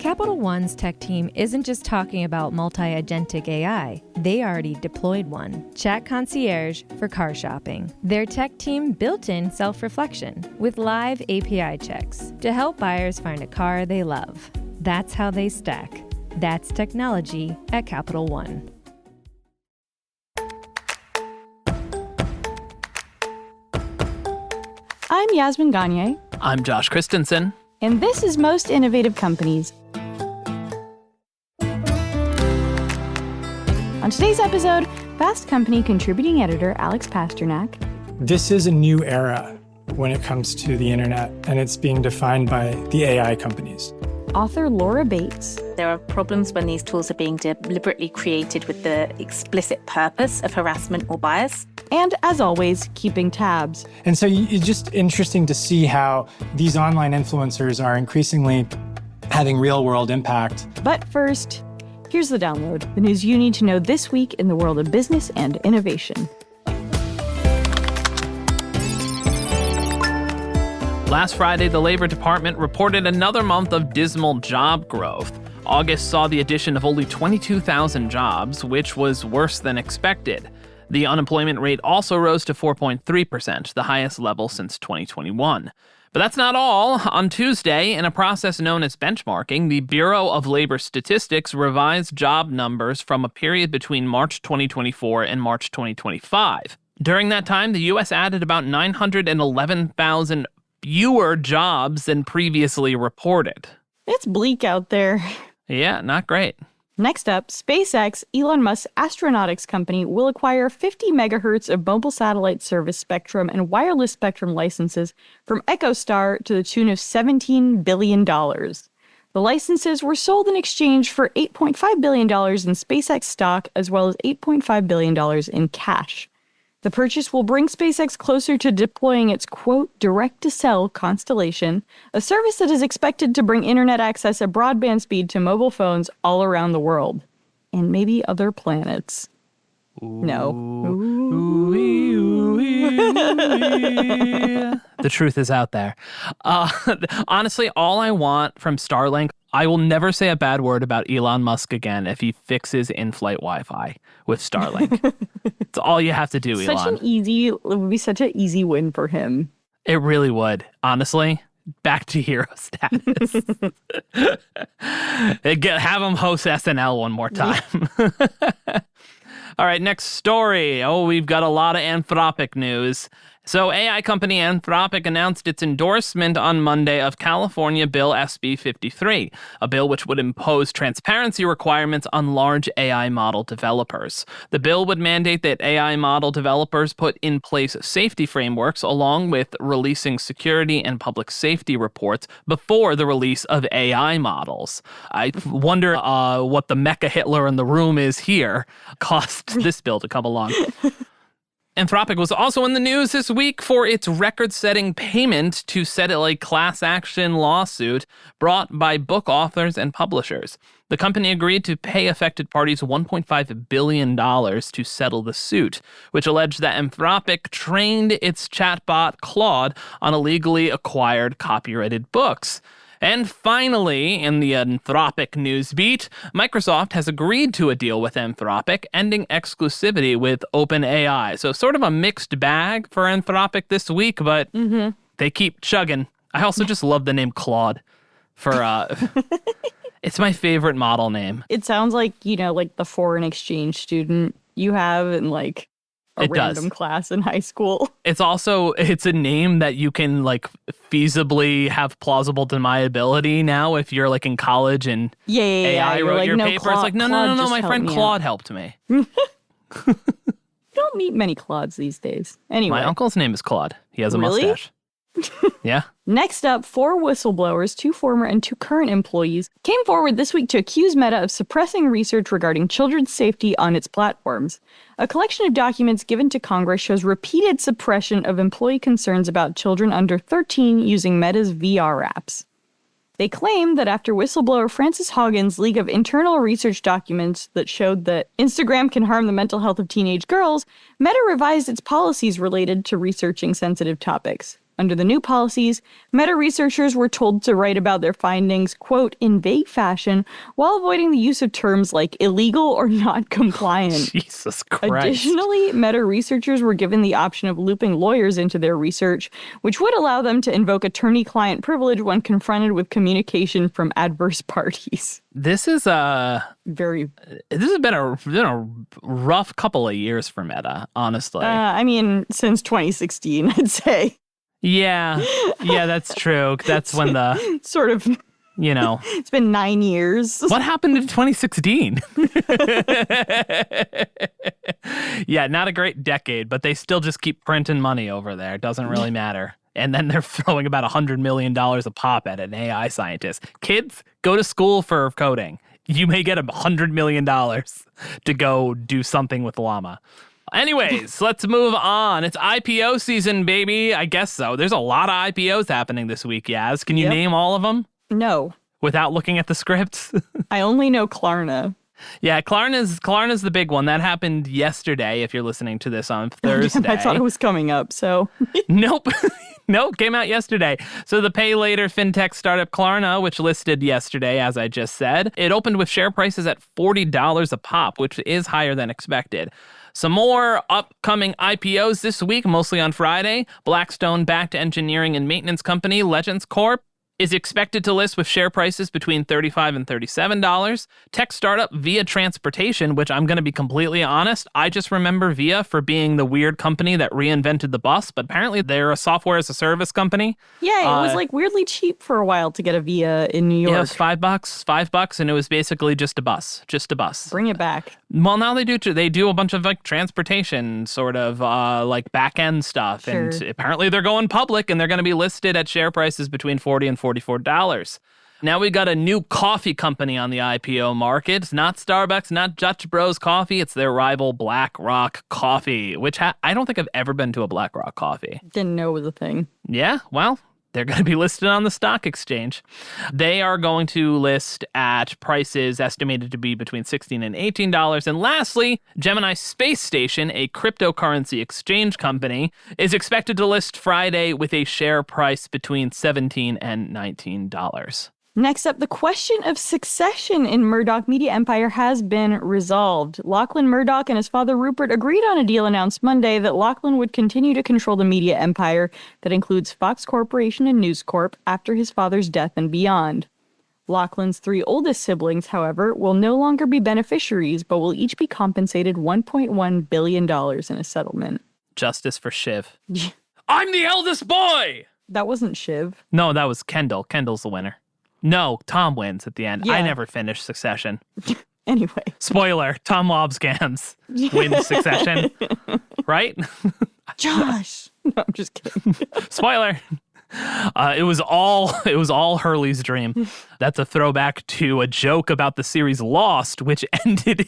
Capital One's tech team isn't just talking about multi-agentic AI. They already deployed one, Chat Concierge for car shopping. Their tech team built in self-reflection with live API checks to help buyers find a car they love. That's how they stack. That's technology at Capital One. I'm Yasmin Gagne. I'm Josh Christensen. And this is Most Innovative Companies. On today's episode, Fast Company contributing editor Alex Pasternack. This is a new era when it comes to the internet, and it's being defined by the AI companies. Author Laura Bates. There are problems when these tools are being deliberately created with the explicit purpose of harassment or bias. And, as always, keeping tabs. And so it's just interesting to see how these online influencers are increasingly having real-world impact. But first, here's the download, the news you need to know this week in the world of business and innovation. Last Friday, the Labor Department reported another month of dismal job growth. August saw the addition of only 22,000 jobs, which was worse than expected. The unemployment rate also rose to 4.3%, the highest level since 2021. But that's not all. On Tuesday, in a process known as benchmarking, the Bureau of Labor Statistics revised job numbers from a period between March 2024 and March 2025. During that time, the U.S. added about 911,000 fewer jobs than previously reported. It's bleak out there. Yeah, not great. Next up, SpaceX, Elon Musk's astronautics company, will acquire 50 megahertz of mobile satellite service spectrum and wireless spectrum licenses from EchoStar to the tune of $17 billion. The licenses were sold in exchange for $8.5 billion in SpaceX stock, as well as $8.5 billion in cash. The purchase will bring SpaceX closer to deploying its, quote, direct-to-cell constellation, a service that is expected to bring internet access at broadband speed to mobile phones all around the world. And maybe other planets. No. The truth is out there. Honestly, all I want from Starlink, I will never say a bad word about Elon Musk again if he fixes in-flight Wi-Fi with Starlink. It's all you have to do, Elon. It would be such an easy win for him. It really would. Honestly, back to hero status. Have him host SNL one more time. All right, next story. We've got a lot of Anthropic news. So AI company Anthropic announced its endorsement on Monday of California Bill SB 53, a bill which would impose transparency requirements on large AI model developers. The bill would mandate that AI model developers put in place safety frameworks along with releasing security and public safety reports before the release of AI models. I wonder what the Mecha Hitler in the room is here caused this bill to come along. Anthropic was also in the news this week for its record-setting payment to settle a class action lawsuit brought by book authors and publishers. The company agreed to pay affected parties $1.5 billion to settle the suit, which alleged that Anthropic trained its chatbot Claude on illegally acquired copyrighted books. And finally, in the Anthropic news beat, Microsoft has agreed to a deal with Anthropic, ending exclusivity with OpenAI. So sort of a mixed bag for Anthropic this week, but they keep chugging. I also just love the name Claude for it's my favorite model name. It sounds like, like the foreign exchange student you have in like a random class in high school. It's a name that you can like feasibly have plausible deniability now if you're like in college and AI wrote your paper. It's like, no, my friend Claude helped me. You don't meet many Claudes these days. Anyway. My uncle's name is Claude. He has a mustache. Yeah. Next up, 4 whistleblowers, 2 former and 2 current employees, came forward this week to accuse Meta of suppressing research regarding children's safety on its platforms. A collection of documents given to Congress shows repeated suppression of employee concerns about children under 13 using Meta's VR apps. They claim that after whistleblower Frances Haugen's leak of internal research documents that showed that Instagram can harm the mental health of teenage girls, Meta revised its policies related to researching sensitive topics. Under the new policies, Meta researchers were told to write about their findings, quote, in vague fashion, while avoiding the use of terms like illegal or not compliant. Jesus Christ. Additionally, Meta researchers were given the option of looping lawyers into their research, which would allow them to invoke attorney-client privilege when confronted with communication from adverse parties. This has been a rough couple of years for Meta, honestly. Since 2016, I'd say. Yeah, that's true. That's when the sort of, it's been 9 years. What happened in 2016? Yeah, not a great decade, but they still just keep printing money over there. It doesn't really matter. And then they're throwing about $100 million a pop at an AI scientist. Kids, go to school for coding. You may get $100 million to go do something with llama. Anyways, let's move on. It's IPO season, baby. I guess so. There's a lot of IPOs happening this week, Yaz. Can you name all of them? No. Without looking at the scripts? I only know Klarna. Yeah, Klarna's the big one. That happened yesterday, if you're listening to this on Thursday. I thought it was coming up, so. Nope. Nope, came out yesterday. So the pay later fintech startup Klarna, which listed yesterday, as I just said, it opened with share prices at $40 a pop, which is higher than expected. Some more upcoming IPOs this week, mostly on Friday. Blackstone-backed engineering and maintenance company Legends Corp is expected to list with share prices between $35 and $37. Tech startup Via Transportation, which I'm going to be completely honest, I just remember Via for being the weird company that reinvented the bus, but apparently they're a software as a service company. Yeah, it was like weirdly cheap for a while to get a Via in New York. Yeah, it was $5, and it was basically just a bus. Bring it back. Well, now they do a bunch of like transportation sort of like back end stuff. Sure. And apparently they're going public and they're going to be listed at share prices between $40 and $44. Now we got a new coffee company on the IPO market. It's not Starbucks, not Dutch Bros Coffee. It's their rival Black Rock Coffee, which I don't think I've ever been to a Black Rock Coffee. Didn't know it was a thing. Yeah, well, they're going to be listed on the stock exchange. They are going to list at prices estimated to be between $16 and $18. And lastly, Gemini Space Station, a cryptocurrency exchange company, is expected to list Friday with a share price between $17 and $19. Next up, the question of succession in Murdoch Media Empire has been resolved. Lachlan Murdoch and his father Rupert agreed on a deal announced Monday that Lachlan would continue to control the media empire that includes Fox Corporation and News Corp after his father's death and beyond. Lachlan's three oldest siblings, however, will no longer be beneficiaries, but will each be compensated $1.1 billion in a settlement. Justice for Shiv. I'm the eldest boy! That wasn't Shiv. No, that was Kendall. Kendall's the winner. No, Tom wins at the end. Yeah. I never finished Succession. Anyway. Spoiler, Tom Lobsgans wins Succession. Right? Josh! No, I'm just kidding. Spoiler. It was all Hurley's dream. That's a throwback to a joke about the series Lost, which ended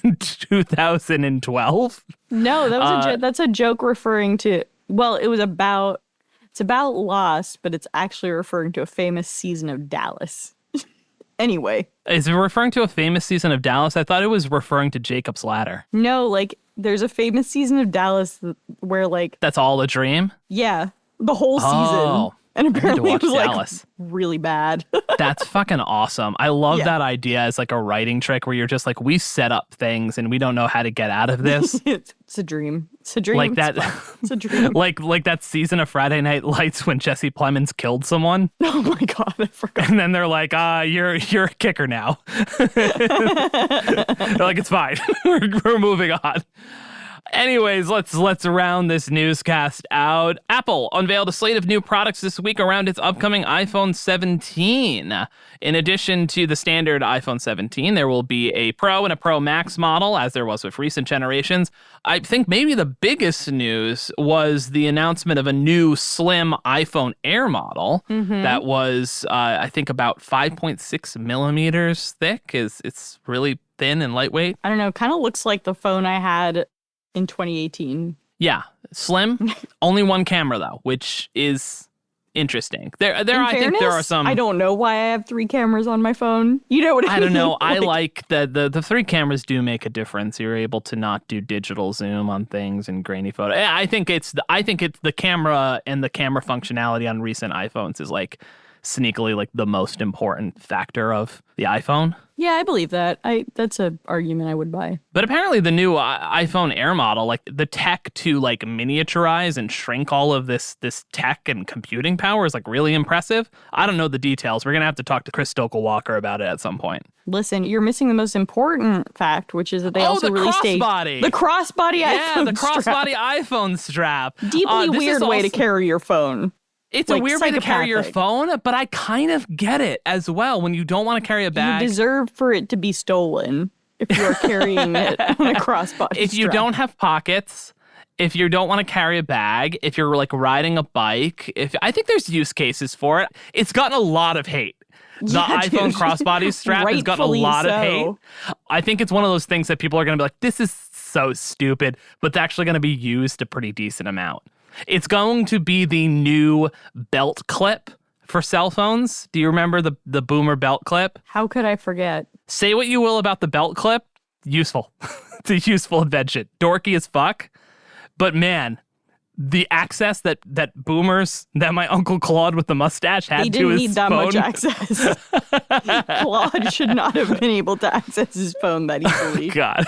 in 2012. No, that was that's a joke referring to, well, it's about Lost, but it's actually referring to a famous season of Dallas. Anyway. Is it referring to a famous season of Dallas? I thought it was referring to Jacob's Ladder. No, like, there's a famous season of Dallas where, like... That's all a dream? Yeah, the whole season. And apparently it was, Dallas. Like, really bad. That's fucking awesome. I love that idea as, like, a writing trick where you're just like, we set up things and we don't know how to get out of this. It's a dream. It's a dream. Like that. It's a dream. like that season of Friday Night Lights when Jesse Plemons killed someone. Oh my God, I forgot. And then they're like, you're a kicker now. They're like, it's fine. We're moving on. Anyways, let's round this newscast out. Apple unveiled a slate of new products this week around its upcoming iPhone 17. In addition to the standard iPhone 17, there will be a Pro and a Pro Max model, as there was with recent generations. I think maybe the biggest news was the announcement of a new slim iPhone Air model that was, I think, about 5.6 millimeters thick. It's really thin and lightweight. I don't know, kind of looks like the phone I had in 2018. Yeah, slim. Only one camera, though, which is interesting. There I fairness, think there are some. I don't know why I have 3 cameras on my phone. You know what I mean? I don't know. I like the 3 cameras do make a difference. You're able to not do digital zoom on things and grainy photo. I think it's the camera and the camera functionality on recent iPhones is like sneakily like the most important factor of the iPhone. Yeah, I believe that. That's an argument I would buy. But apparently the new iPhone Air model, like the tech to like miniaturize and shrink all of this tech and computing power is like really impressive. I don't know the details. We're going to have to talk to Chris Stokel-Walker about it at some point. Listen, you're missing the most important fact, which is that they also released the crossbody iPhone the crossbody iPhone strap. Deeply weird way to carry your phone. It's a weird way to carry your phone, but I kind of get it as well when you don't want to carry a bag. You deserve for it to be stolen if you're carrying it on a crossbody If you don't have pockets, if you don't want to carry a bag, if you're like riding a bike, I think there's use cases for it. It's gotten a lot of hate. The iPhone crossbody strap has gotten a lot of hate. I think it's one of those things that people are going to be like, this is so stupid, but it's actually going to be used a pretty decent amount. It's going to be the new belt clip for cell phones. Do you remember the boomer belt clip? How could I forget? Say what you will about the belt clip. Useful. It's a useful invention. Dorky as fuck. But man, the access that boomers, that my Uncle Claude with the mustache had to his phone. He didn't need that much access. Claude should not have been able to access his phone that easily. God.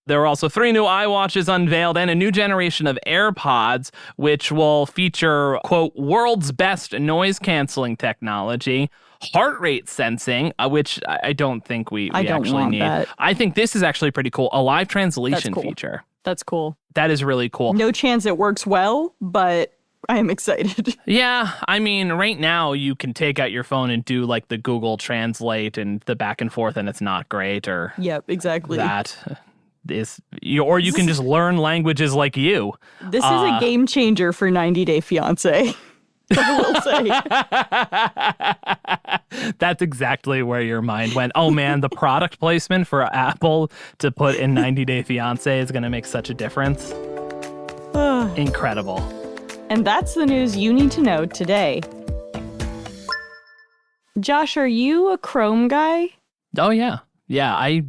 There are also 3 new iWatches unveiled and a new generation of AirPods, which will feature, quote, world's best noise-canceling technology, heart rate sensing, which I don't think we actually need. That. I think this is actually pretty cool. A live translation feature. That's cool. That is really cool. No chance it works well, but I am excited. Yeah, I mean, right now you can take out your phone and do like the Google Translate and the back and forth, and it's not great, or yep, exactly. Or you can just learn languages like you. This is a game changer for 90 Day Fiancé. I will say. That's exactly where your mind went. Oh man, the product placement for Apple to put in 90 Day Fiancé is going to make such a difference. Incredible. And that's the news you need to know today. Josh, are you a Chrome guy? Oh yeah. Yeah, I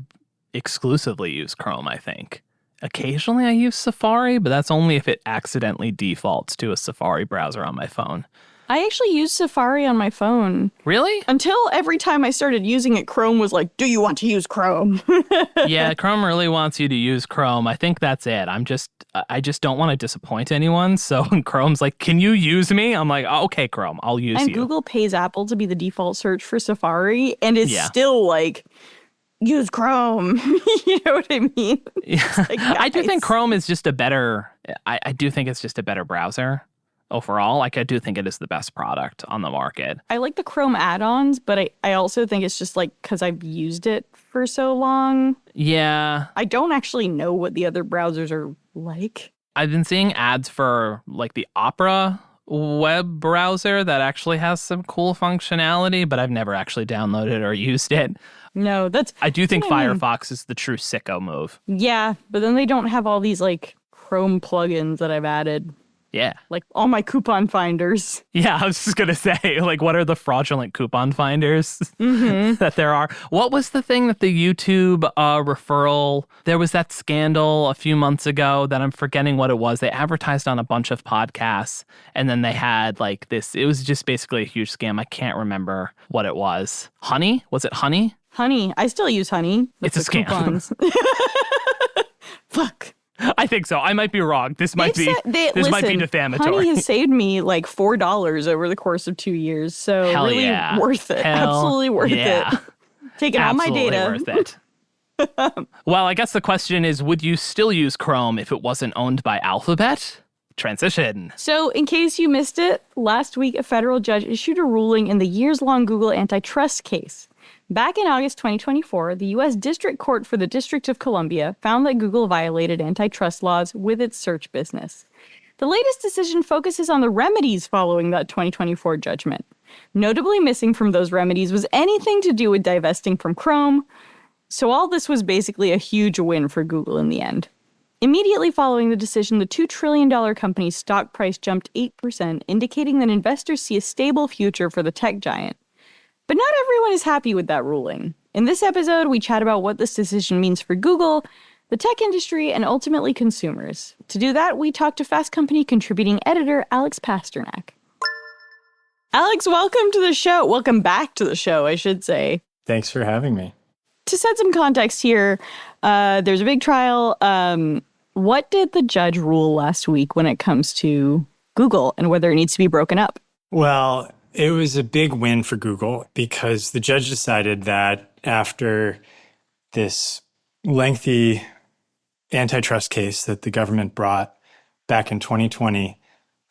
exclusively use Chrome, I think. Occasionally I use Safari, but that's only if it accidentally defaults to a Safari browser on my phone. I actually use Safari on my phone. Really? Until every time I started using it, Chrome was like, do you want to use Chrome? Yeah, Chrome really wants you to use Chrome. I think that's it. I just don't want to disappoint anyone. So when Chrome's like, can you use me? I'm like, oh, okay, Chrome, I'll use you. And Google pays Apple to be the default search for Safari, and it's still like, use Chrome. You know what I mean? Yeah. Like, I do think Chrome is just a better, I do think it's just a better browser overall. Like, I do think it is the best product on the market. I like the Chrome add-ons, but I also think it's just like, because I've used it for so long. Yeah. I don't actually know what the other browsers are like. I've been seeing ads for like the Opera web browser that actually has some cool functionality, but I've never actually downloaded or used it. No, I do think Firefox is the true sicko move. Yeah, but then they don't have all these like Chrome plugins that I've added. Yeah. Like all my coupon finders. Yeah, I was just going to say, like, what are the fraudulent coupon finders that there are? What was the thing that the YouTube referral? There was that scandal a few months ago that I'm forgetting what it was. They advertised on a bunch of podcasts, and then they had like this. It was just basically a huge scam. I can't remember what it was. Honey? Was it Honey? Honey. I still use Honey. It's a scam. Coupons. Fuck. I think so. I might be wrong. This might be defamatory. Honey has saved me like $4 over the course of 2 years. So Hell really yeah. Worth it. Absolutely worth it. Taking all my data. Worth it. Well, I guess the question is, would you still use Chrome if it wasn't owned by Alphabet? Transition. So in case you missed it, last week a federal judge issued a ruling in the years-long Google antitrust case. Back in August 2024, the U.S. District Court for the District of Columbia found that Google violated antitrust laws with its search business. The latest decision focuses on the remedies following that 2024 judgment. Notably missing from those remedies was anything to do with divesting from Chrome, so all this was basically a huge win for Google in the end. Immediately following the decision, the $2 trillion company's stock price jumped 8%, indicating that investors see a stable future for the tech giant. But not everyone is happy with that ruling. In this episode, we chat about what this decision means for Google, the tech industry, and ultimately consumers. To do that, we talked to Fast Company contributing editor Alex Pasternack. Alex, welcome to the show. Welcome back to the show, I should say. Thanks for having me. To set some context here, there's a big trial. What did the judge rule last week when it comes to Google and whether it needs to be broken up? Well, it was a big win for Google because the judge decided that after this lengthy antitrust case that the government brought back in 2020,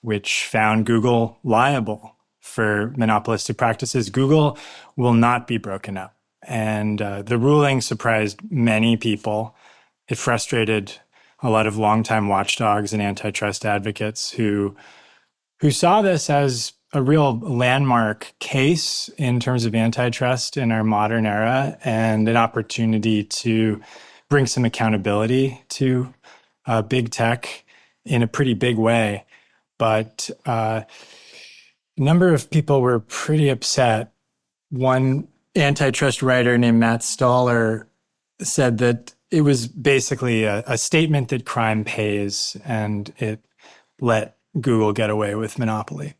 which found Google liable for monopolistic practices, Google will not be broken up. And the ruling surprised many people. It frustrated a lot of longtime watchdogs and antitrust advocates who saw this as a real landmark case in terms of antitrust in our modern era and an opportunity to bring some accountability to big tech in a pretty big way. But a number of people were pretty upset. One antitrust writer named Matt Stoller said that it was basically a statement that crime pays, and it let Google get away with monopoly.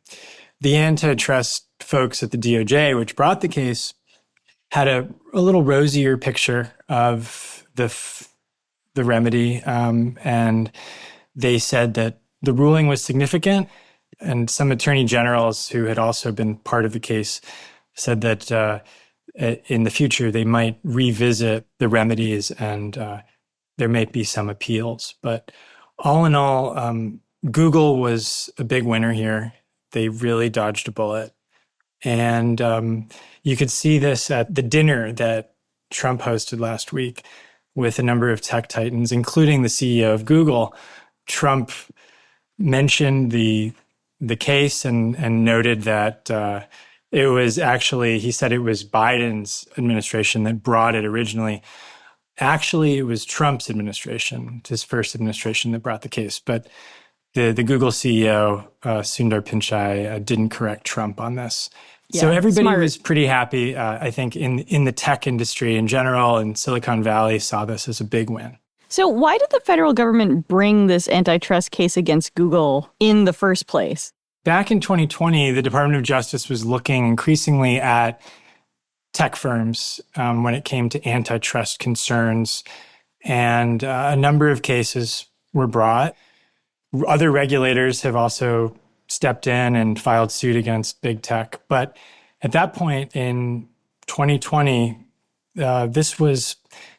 The antitrust folks at the DOJ, which brought the case, had a little rosier picture of the remedy, and they said that the ruling was significant, and some attorney generals who had also been part of the case said that in the future, they might revisit the remedies and there might be some appeals. But all in all, Google was a big winner here. They really dodged a bullet. And you could see this at the dinner that Trump hosted last week with a number of tech titans, including the CEO of Google. Trump mentioned the case and noted that it was actually, he said it was Biden's administration that brought it originally. Actually, it was Trump's administration, his first administration, that brought the case. But the Google CEO, Sundar Pichai, didn't correct Trump on this. Yeah, so everybody was pretty happy, I think, in the tech industry in general, and Silicon Valley saw this as a big win. So why did the federal government bring this antitrust case against Google in the first place? Back in 2020, the Department of Justice was looking increasingly at tech firms when it came to antitrust concerns, and a number of cases were brought. Other regulators have also stepped in and filed suit against big tech. But at that point in 2020, this was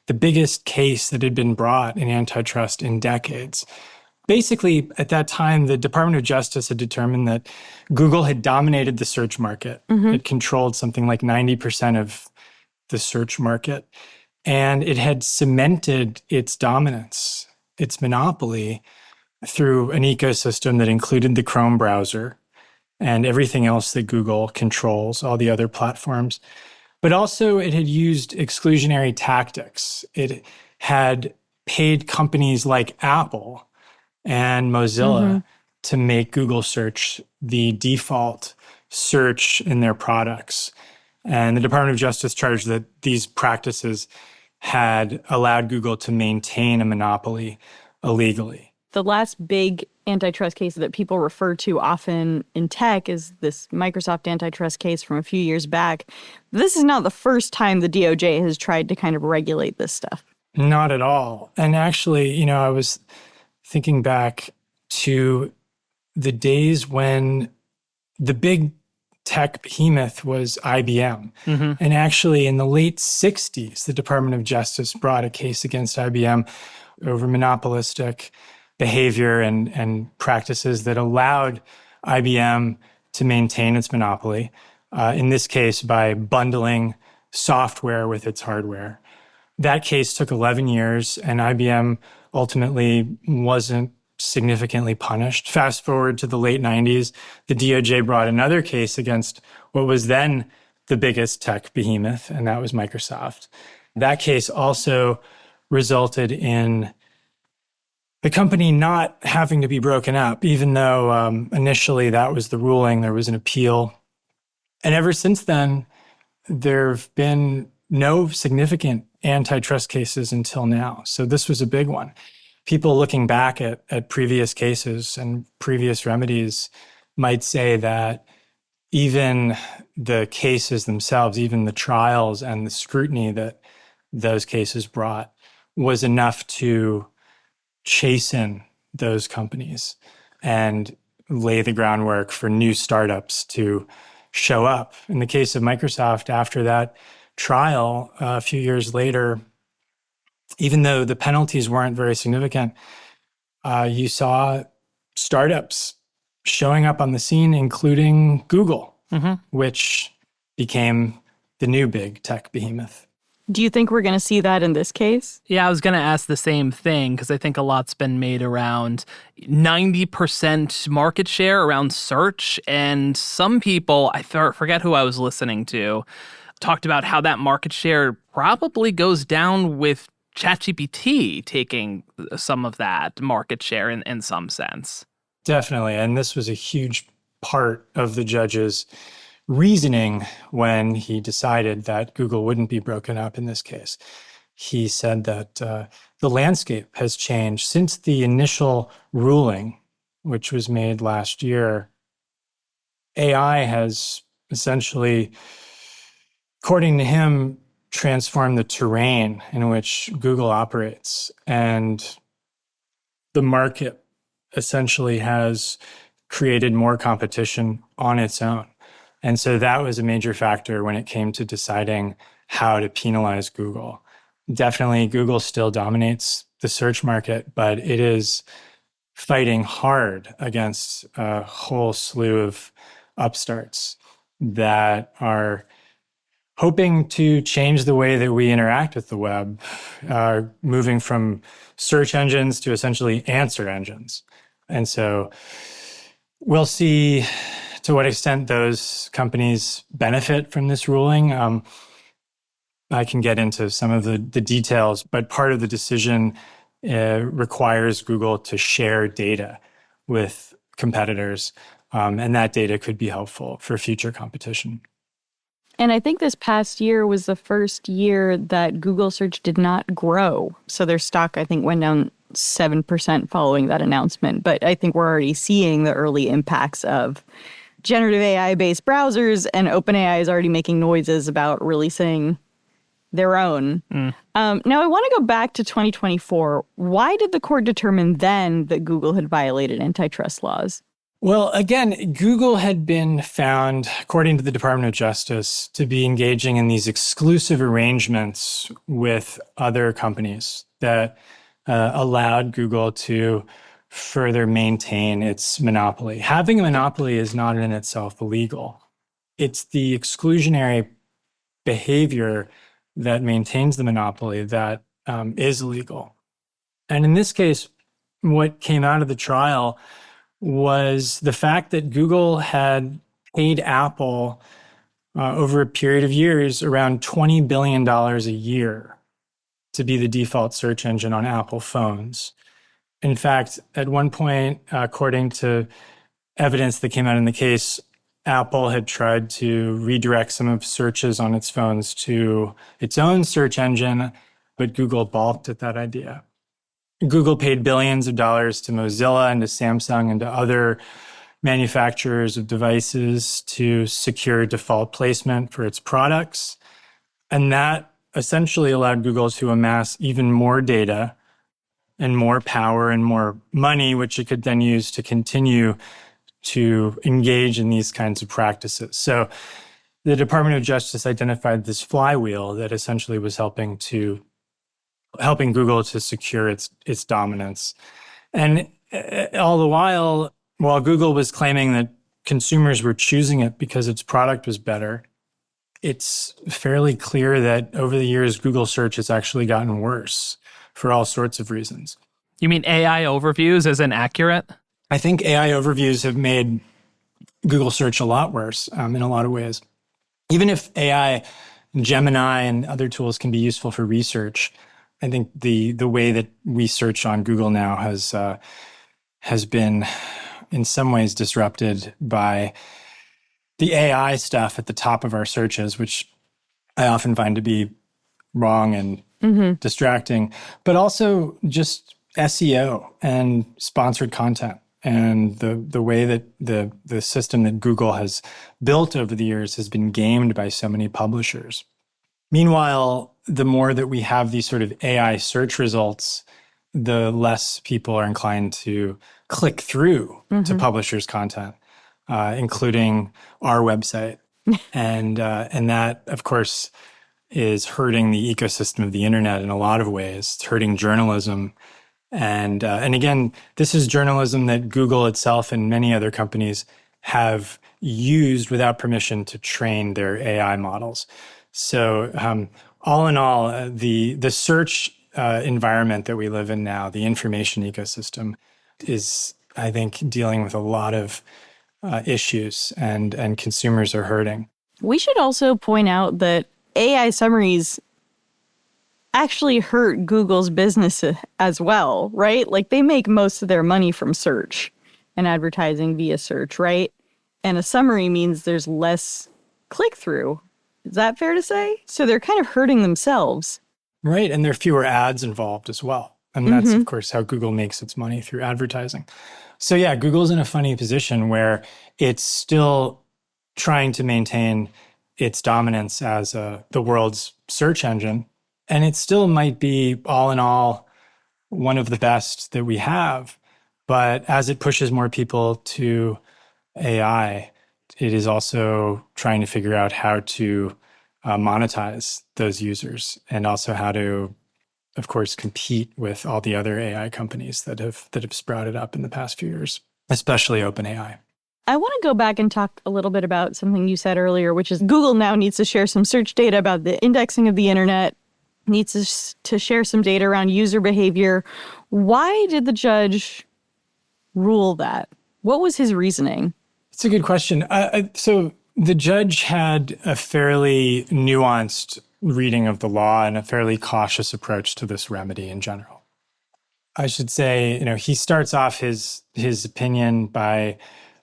the biggest case that had been brought in antitrust in decades. Basically, at that time, the Department of Justice had determined that Google had dominated the search market. Mm-hmm. It controlled something like 90% of the search market. And it had cemented its dominance, its monopoly, through an ecosystem that included the Chrome browser and everything else that Google controls, all the other platforms. But also, it had used exclusionary tactics. It had paid companies like Apple and Mozilla to make Google search the default search in their products. And the Department of Justice charged that these practices had allowed Google to maintain a monopoly illegally. The last big antitrust case that people refer to often in tech is this Microsoft antitrust case from a few years back. This is not the first time the DOJ has tried to kind of regulate this stuff. Not at all. And actually, I was thinking back to the days when the big tech behemoth was IBM. Mm-hmm. And actually, in the late 60s, the Department of Justice brought a case against IBM over monopolistic behavior and practices that allowed IBM to maintain its monopoly, in this case by bundling software with its hardware. That case took 11 years, and IBM ultimately wasn't significantly punished. Fast forward to the late 90s, the DOJ brought another case against what was then the biggest tech behemoth, and that was Microsoft. That case also resulted in the company not having to be broken up, even though initially that was the ruling. There was an appeal. And ever since then, there have been no significant antitrust cases until now. So this was a big one. People looking back at previous cases and previous remedies might say that even the cases themselves, even the trials and the scrutiny that those cases brought was enough to chasten those companies and lay the groundwork for new startups to show up. In the case of Microsoft, after that trial, a few years later, even though the penalties weren't very significant, you saw startups showing up on the scene, including Google, which became the new big tech behemoth. Do you think we're going to see that in this case? Yeah, I was going to ask the same thing because I think a lot's been made around 90% market share around search. And some people, I forget who I was listening to, talked about how that market share probably goes down with ChatGPT taking some of that market share in some sense. Definitely. And this was a huge part of the judge's reasoning when he decided that Google wouldn't be broken up in this case. He said that the landscape has changed since the initial ruling, which was made last year. AI has essentially, according to him, transformed the terrain in which Google operates. And the market essentially has created more competition on its own. And so that was a major factor when it came to deciding how to penalize Google. Definitely, Google still dominates the search market, but it is fighting hard against a whole slew of upstarts that are hoping to change the way that we interact with the web, moving from search engines to essentially answer engines. And so we'll see to what extent those companies benefit from this ruling. I can get into some of the details, but part of the decision requires Google to share data with competitors, and that data could be helpful for future competition. And I think this past year was the first year that Google search did not grow. So their stock, I think, went down 7% following that announcement. But I think we're already seeing the early impacts of generative AI-based browsers, and OpenAI is already making noises about releasing their own. Now, I want to go back to 2024. Why did the court determine then that Google had violated antitrust laws? Well, again, Google had been found, according to the Department of Justice, to be engaging in these exclusive arrangements with other companies that allowed Google to further maintain its monopoly. Having a monopoly is not in itself illegal. It's the exclusionary behavior that maintains the monopoly that is illegal. And in this case, what came out of the trial was the fact that Google had paid Apple over a period of years around $20 billion a year to be the default search engine on Apple phones. In fact, at one point, according to evidence that came out in the case, Apple had tried to redirect some of searches on its phones to its own search engine, but Google balked at that idea. Google paid billions of dollars to Mozilla and to Samsung and to other manufacturers of devices to secure default placement for its products. And that essentially allowed Google to amass even more data and more power and more money, which it could then use to continue to engage in these kinds of practices. So the Department of Justice identified this flywheel that essentially was helping Google to secure its dominance. And all the while Google was claiming that consumers were choosing it because its product was better, it's fairly clear that over the years, Google search has actually gotten worse for all sorts of reasons. You mean AI overviews as inaccurate? I think AI overviews have made Google search a lot worse in a lot of ways. Even if AI, Gemini, and other tools can be useful for research, I think the way that we search on Google now has been in some ways disrupted by the AI stuff at the top of our searches, which I often find to be wrong and distracting, but also just SEO and sponsored content and the way that the system that Google has built over the years has been gamed by so many publishers. Meanwhile, the more that we have these sort of AI search results, the less people are inclined to click through to publishers' content, including our website. And that, of course, is hurting the ecosystem of the internet in a lot of ways. It's hurting journalism. And again, this is journalism that Google itself and many other companies have used without permission to train their AI models. So all in all, the search environment that we live in now, the information ecosystem, is, I think, dealing with a lot of issues, and consumers are hurting. We should also point out that AI summaries actually hurt Google's business as well, right? Like, they make most of their money from search and advertising via search, right? And a summary means there's less click-through. Is that fair to say? So they're kind of hurting themselves. Right, and there are fewer ads involved as well. And that's, of course, how Google makes its money, through advertising. So yeah, Google's in a funny position where it's still trying to maintain its dominance as the world's search engine. And it still might be, all in all, one of the best that we have. But as it pushes more people to AI, it is also trying to figure out how to monetize those users, and also how to, of course, compete with all the other AI companies that have sprouted up in the past few years, especially OpenAI. I want to go back and talk a little bit about something you said earlier, which is Google now needs to share some search data about the indexing of the internet, needs to share some data around user behavior. Why did the judge rule that? What was his reasoning? It's a good question. So the judge had a fairly nuanced reading of the law and a fairly cautious approach to this remedy in general. I should say, he starts off his opinion by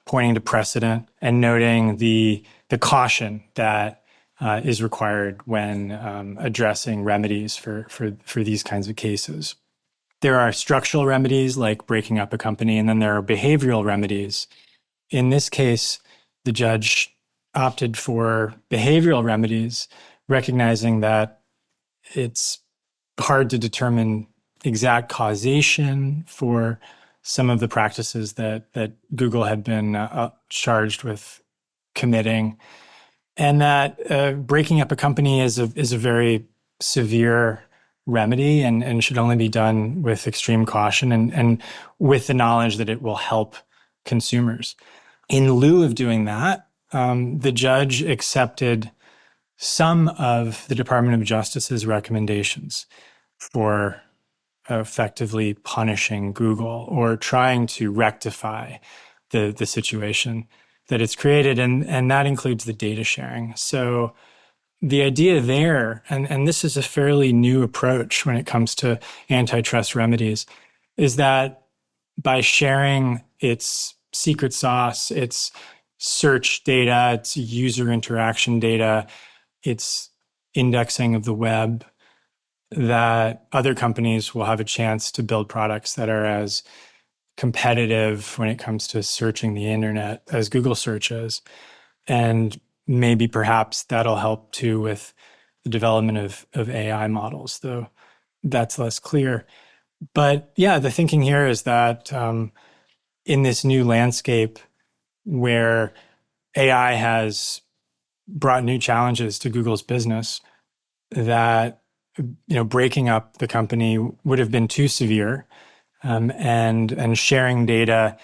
pointing to precedent and noting the caution that is required when addressing remedies for these kinds of cases. There are structural remedies like breaking up a company, and then there are behavioral remedies. In this case, the judge opted for behavioral remedies, recognizing that it's hard to determine exact causation for some of the practices that Google had been charged with committing, and that breaking up a company is a very severe remedy and should only be done with extreme caution and with the knowledge that it will help consumers. In lieu of doing that, the judge accepted some of the Department of Justice's recommendations for effectively punishing Google or trying to rectify the situation that it's created. And that includes the data sharing. So the idea there, and this is a fairly new approach when it comes to antitrust remedies, is that by sharing its secret sauce, its search data, its user interaction data, its indexing of the web, that other companies will have a chance to build products that are as competitive when it comes to searching the internet as Google search is. And maybe perhaps that'll help too with the development of AI models, though that's less clear. But yeah, the thinking here is that in this new landscape where AI has brought new challenges to Google's business, that breaking up the company would have been too severe, and sharing data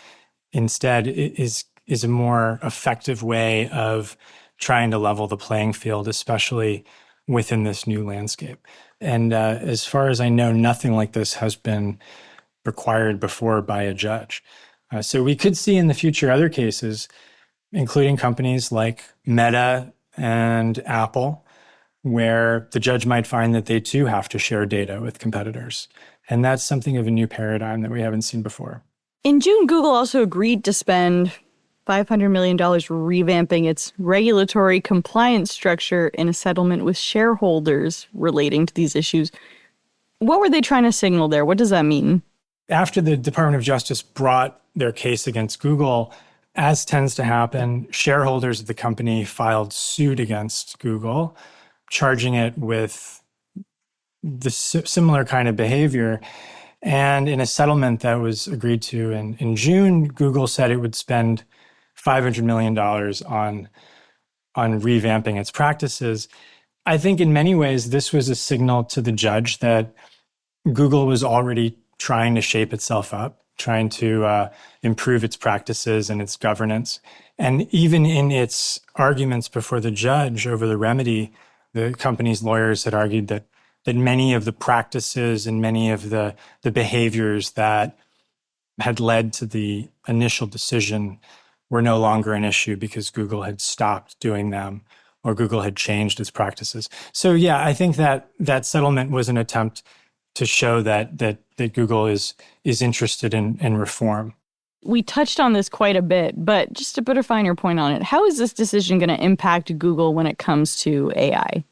instead is a more effective way of trying to level the playing field, especially within this new landscape. And as far as I know, nothing like this has been required before by a judge. So we could see in the future other cases, including companies like Meta and Apple, where the judge might find that they too have to share data with competitors. And that's something of a new paradigm that we haven't seen before. In June, Google also agreed to spend $500 million revamping its regulatory compliance structure in a settlement with shareholders relating to these issues. What were they trying to signal there? What does that mean? After the Department of Justice brought their case against Google, as tends to happen, shareholders of the company filed suit against Google, charging it with the similar kind of behavior. And in a settlement that was agreed to in June, Google said it would spend $500 million on revamping its practices. I think in many ways, this was a signal to the judge that Google was already trying to shape itself up, trying to improve its practices and its governance. And even in its arguments before the judge over the remedy, the company's lawyers had argued that many of the practices and many of the behaviors that had led to the initial decision were no longer an issue because Google had stopped doing them or Google had changed its practices. So yeah, I think that settlement was an attempt to show that Google is interested in reform. We touched on this quite a bit, but just to put a finer point on it, how is this decision going to impact Google when it comes to AI?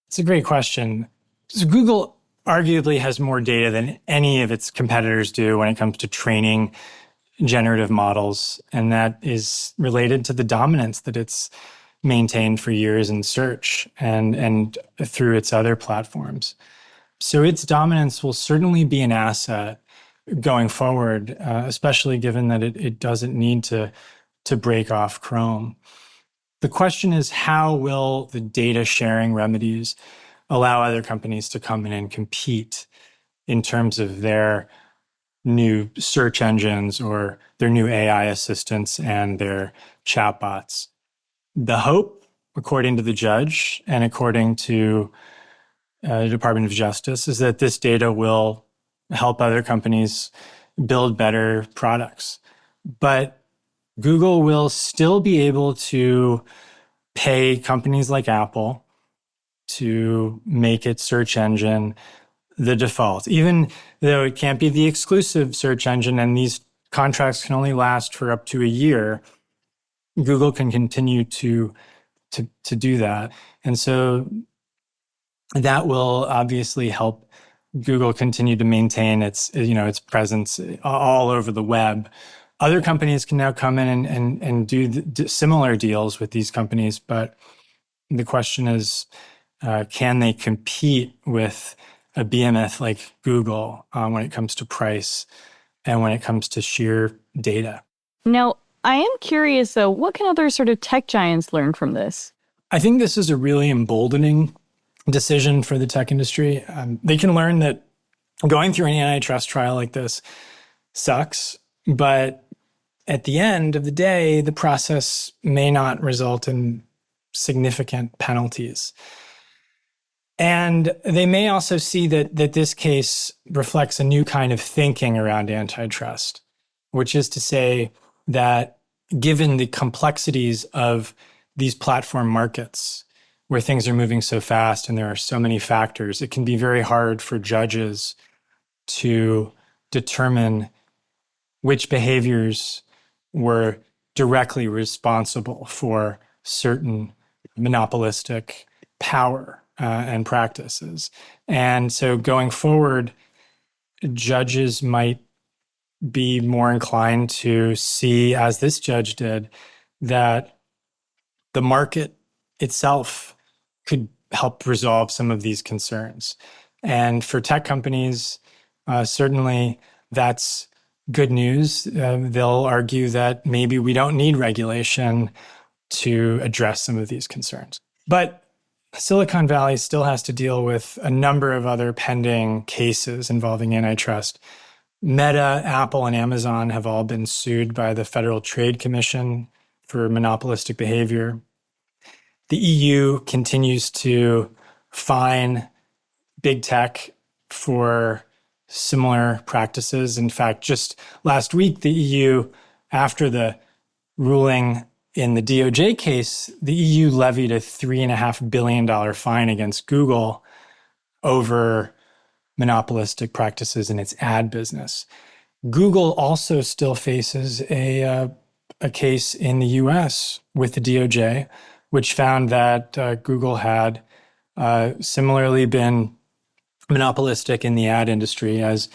It's a great question. So Google arguably has more data than any of its competitors do when it comes to training generative models, and that is related to the dominance that it's maintained for years in search and through its other platforms. So its dominance will certainly be an asset going forward, especially given that it doesn't need to break off Chrome. The question is, how will the data sharing remedies allow other companies to come in and compete in terms of their new search engines or their new AI assistants and their chatbots? The hope, according to the judge and according to the Department of Justice, is that this data will help other companies build better products. But Google will still be able to pay companies like Apple to make its search engine the default, even though it can't be the exclusive search engine and these contracts can only last for up to a year. Google can continue to do that. And so that will obviously help Google continue to maintain its presence all over the web. Other companies can now come in and do similar deals with these companies, but the question is, can they compete with a behemoth like Google when it comes to price and when it comes to sheer data? Now, I am curious, though, what can other sort of tech giants learn from this? I think this is a really emboldening decision for the tech industry. They can learn that going through an antitrust trial like this sucks, but at the end of the day, the process may not result in significant penalties. And they may also see that this case reflects a new kind of thinking around antitrust, which is to say that given the complexities of these platform markets, where things are moving so fast and there are so many factors, it can be very hard for judges to determine which behaviors were directly responsible for certain monopolistic power and practices. And so going forward, judges might be more inclined to see, as this judge did, that the market itself could help resolve some of these concerns. And for tech companies, certainly that's good news. They'll argue that maybe we don't need regulation to address some of these concerns. But Silicon Valley still has to deal with a number of other pending cases involving antitrust. Meta, Apple, and Amazon have all been sued by the Federal Trade Commission for monopolistic behavior. The EU continues to fine big tech for similar practices. In fact, just last week, the EU, after the ruling In the DOJ case, the EU levied a $3.5 billion fine against Google over monopolistic practices in its ad business. Google also still faces a case in the US with the DOJ, which found that Google had similarly been monopolistic in the ad industry as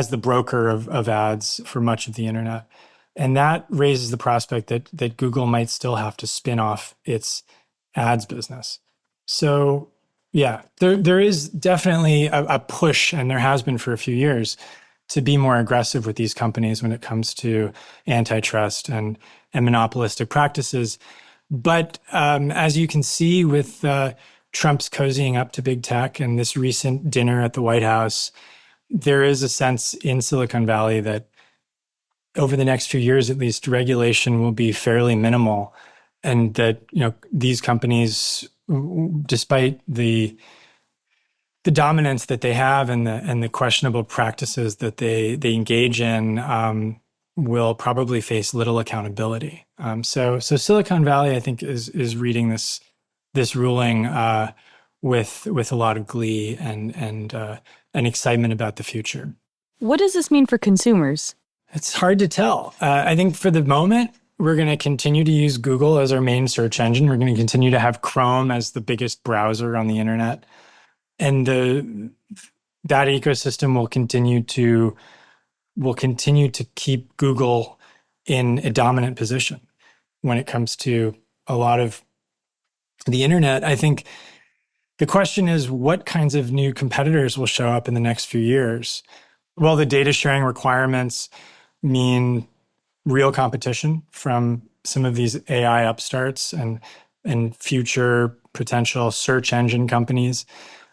the broker of ads for much of the internet. And that raises the prospect that Google might still have to spin off its ads business. So yeah, there is definitely a push, and there has been for a few years, to be more aggressive with these companies when it comes to antitrust and monopolistic practices. But as you can see with Trump's cozying up to big tech and this recent dinner at the White House, there is a sense in Silicon Valley that over the next few years, at least, regulation will be fairly minimal, and that these companies, despite the dominance that they have and the questionable practices that they engage in, will probably face little accountability. So Silicon Valley, I think, is reading this ruling with a lot of glee and excitement about the future. What does this mean for consumers? It's hard to tell. I think for the moment, we're going to continue to use Google as our main search engine. We're going to continue to have Chrome as the biggest browser on the internet. And that ecosystem will continue to keep Google in a dominant position when it comes to a lot of the internet. I think the question is, what kinds of new competitors will show up in the next few years? Well, the data sharing requirements mean real competition from some of these AI upstarts and future potential search engine companies.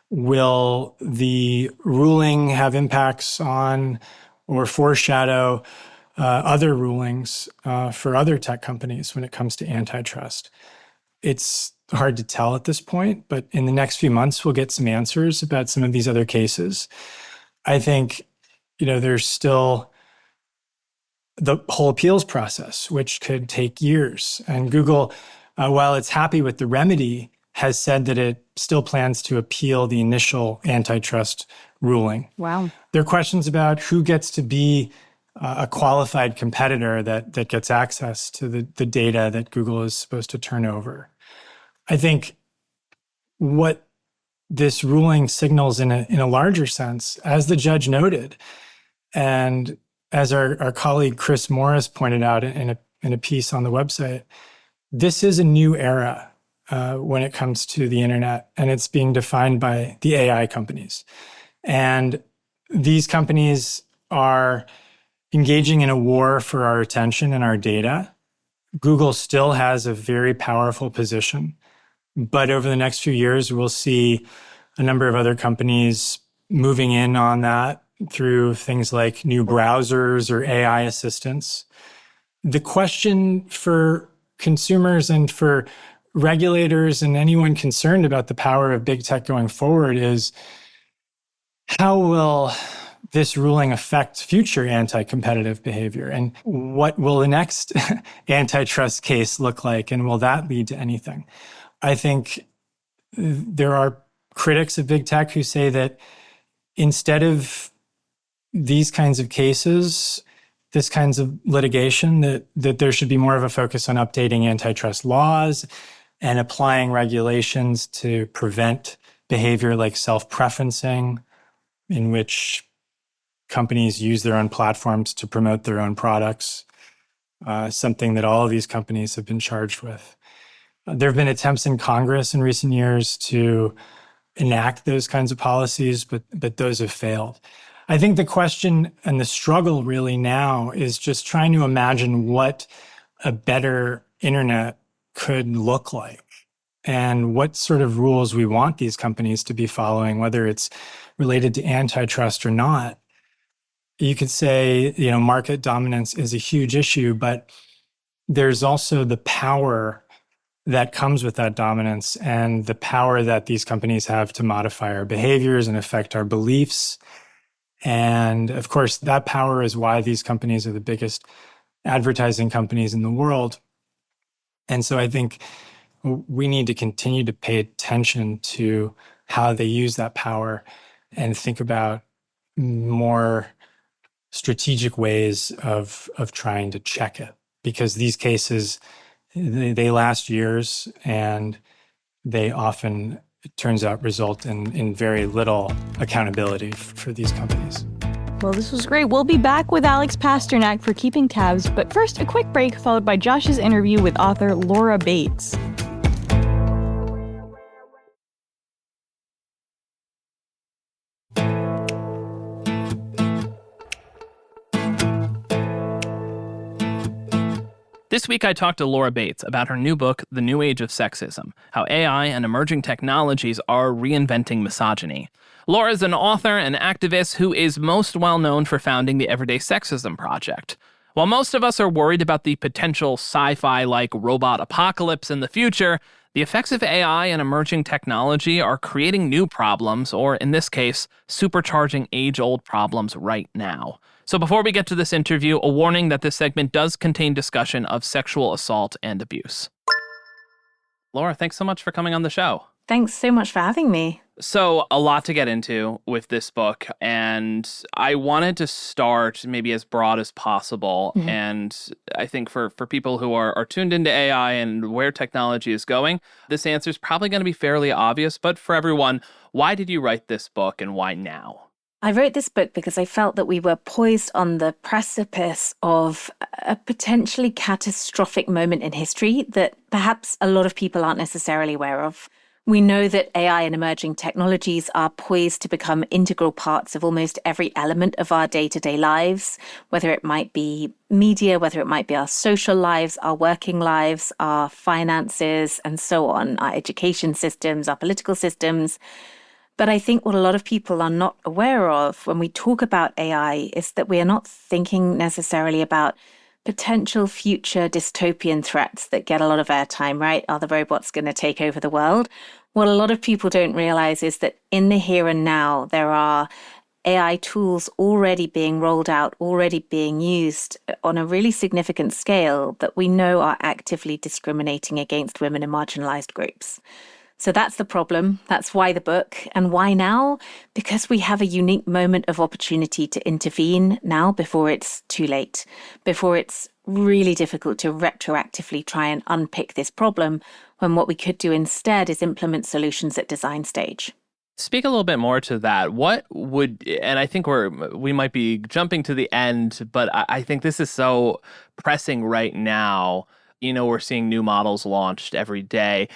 Will the ruling have impacts on or foreshadow other rulings for other tech companies when it comes to antitrust? It's hard to tell at this point, but in the next few months, we'll get some answers about some of these other cases. I think, there's still the whole appeals process, which could take years. And Google, while it's happy with the remedy, has said that it still plans to appeal the initial antitrust ruling. Wow. There are questions about who gets to be a qualified competitor that gets access to the data that Google is supposed to turn over. I think what this ruling signals in a larger sense, as the judge noted, and as our colleague Chris Morris pointed out in a piece on the website, this is a new era when it comes to the internet, and it's being defined by the AI companies. And these companies are engaging in a war for our attention and our data. Google still has a very powerful position, but over the next few years, we'll see a number of other companies moving in on that through things like new browsers or AI assistants. The question for consumers and for regulators and anyone concerned about the power of big tech going forward is, how will this ruling affect future anti-competitive behavior? And what will the next antitrust case look like? And will that lead to anything? I think there are critics of big tech who say that instead of these kinds of cases, this kinds of litigation, that there should be more of a focus on updating antitrust laws and applying regulations to prevent behavior like self-preferencing, in which companies use their own platforms to promote their own products, something that all of these companies have been charged with. There have been attempts in Congress in recent years to enact those kinds of policies, but those have failed. I think the question and the struggle really now is just trying to imagine what a better internet could look like and what sort of rules we want these companies to be following, whether it's related to antitrust or not. You could say, market dominance is a huge issue, but there's also the power that comes with that dominance and the power that these companies have to modify our behaviors and affect our beliefs. And of course, that power is why these companies are the biggest advertising companies in the world. And so I think we need to continue to pay attention to how they use that power and think about more strategic ways of trying to check it. Because these cases, they last years, and they often, it turns out, result in very little accountability for these companies. Well, this was great. We'll be back with Alex Pasternack for Keeping Tabs, but first, a quick break followed by Josh's interview with author Laura Bates. This week, I talked to Laura Bates about her new book, The New Age of Sexism, How AI and Emerging Technologies Are Reinventing Misogyny. Laura is an author and activist who is most well known for founding the Everyday Sexism Project. While most of us are worried about the potential sci-fi-like robot apocalypse in the future, the effects of AI and emerging technology are creating new problems, or in this case, supercharging age-old problems right now. So before we get to this interview, a warning that this segment does contain discussion of sexual assault and abuse. Laura, thanks so much for coming on the show. Thanks so much for having me. So a lot to get into with this book, and I wanted to start maybe as broad as possible. Mm-hmm. And I think for people who are tuned into AI and where technology is going, this answer is probably going to be fairly obvious. But for everyone, why did you write this book and why now? I wrote this book because I felt that we were poised on the precipice of a potentially catastrophic moment in history that perhaps a lot of people aren't necessarily aware of. We know that AI and emerging technologies are poised to become integral parts of almost every element of our day-to-day lives, whether it might be media, whether it might be our social lives, our working lives, our finances, and so on, our education systems, our political systems. But I think what a lot of people are not aware of when we talk about AI is that we are not thinking necessarily about potential future dystopian threats that get a lot of airtime, right? Are the robots going to take over the world? What a lot of people don't realize is that in the here and now, there are AI tools already being rolled out, already being used on a really significant scale that we know are actively discriminating against women and marginalized groups. So that's the problem. That's why the book. And why now? Because we have a unique moment of opportunity to intervene now before it's too late, before it's really difficult to retroactively try and unpick this problem, when what we could do instead is implement solutions at design stage. Speak a little bit more to that. What would, and I think we might be jumping to the end, but I think this is so pressing right now. You know, we're seeing new models launched every day.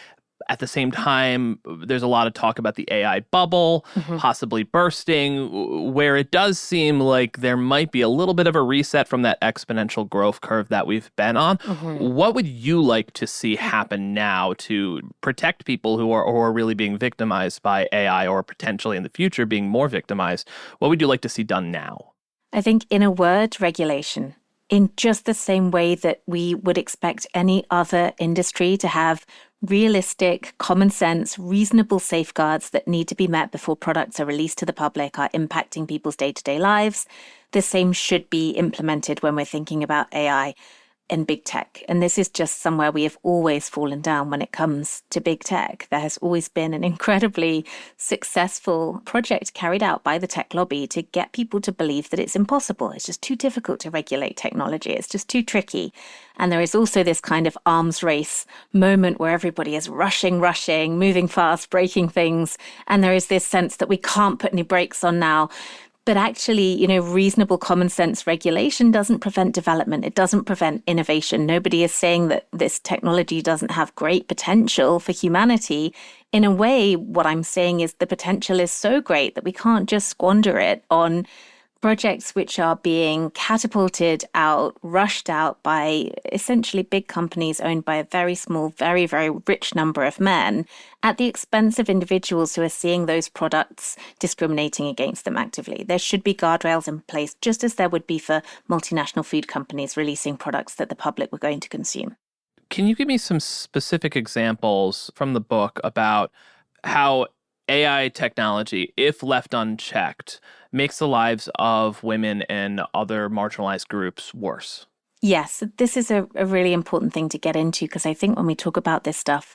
At the same time, there's a lot of talk about the AI bubble possibly bursting, where it does seem like there might be a little bit of a reset from that exponential growth curve that we've been on. What would you like to see happen now to protect people who are really being victimized by AI, or potentially in the future being more victimized? What would you like to see done now? I think, in a word, regulation. In just the same way that we would expect any other industry to have realistic, common sense, reasonable safeguards that need to be met before products are released to the public, are impacting people's day-to-day lives, the same should be implemented when we're thinking about AI and big tech. And this is just somewhere we have always fallen down when it comes to big tech. There has always been an incredibly successful project carried out by the tech lobby to get people to believe that it's impossible. It's just too difficult to regulate technology. It's just too tricky. And there is also this kind of arms race moment where everybody is rushing, moving fast, breaking things. And there is this sense that we can't put any brakes on now. But actually, reasonable common sense regulation doesn't prevent development. It doesn't prevent innovation. Nobody is saying that this technology doesn't have great potential for humanity. In a way, what I'm saying is the potential is so great that we can't just squander it on projects which are being catapulted out, rushed out by essentially big companies owned by a very small, very, very rich number of men at the expense of individuals who are seeing those products discriminating against them actively. There should be guardrails in place, just as there would be for multinational food companies releasing products that the public were going to consume. Can you give me some specific examples from the book about how AI technology, if left unchecked, makes the lives of women and other marginalized groups worse? Yes, this is a really important thing to get into because I think when we talk about this stuff,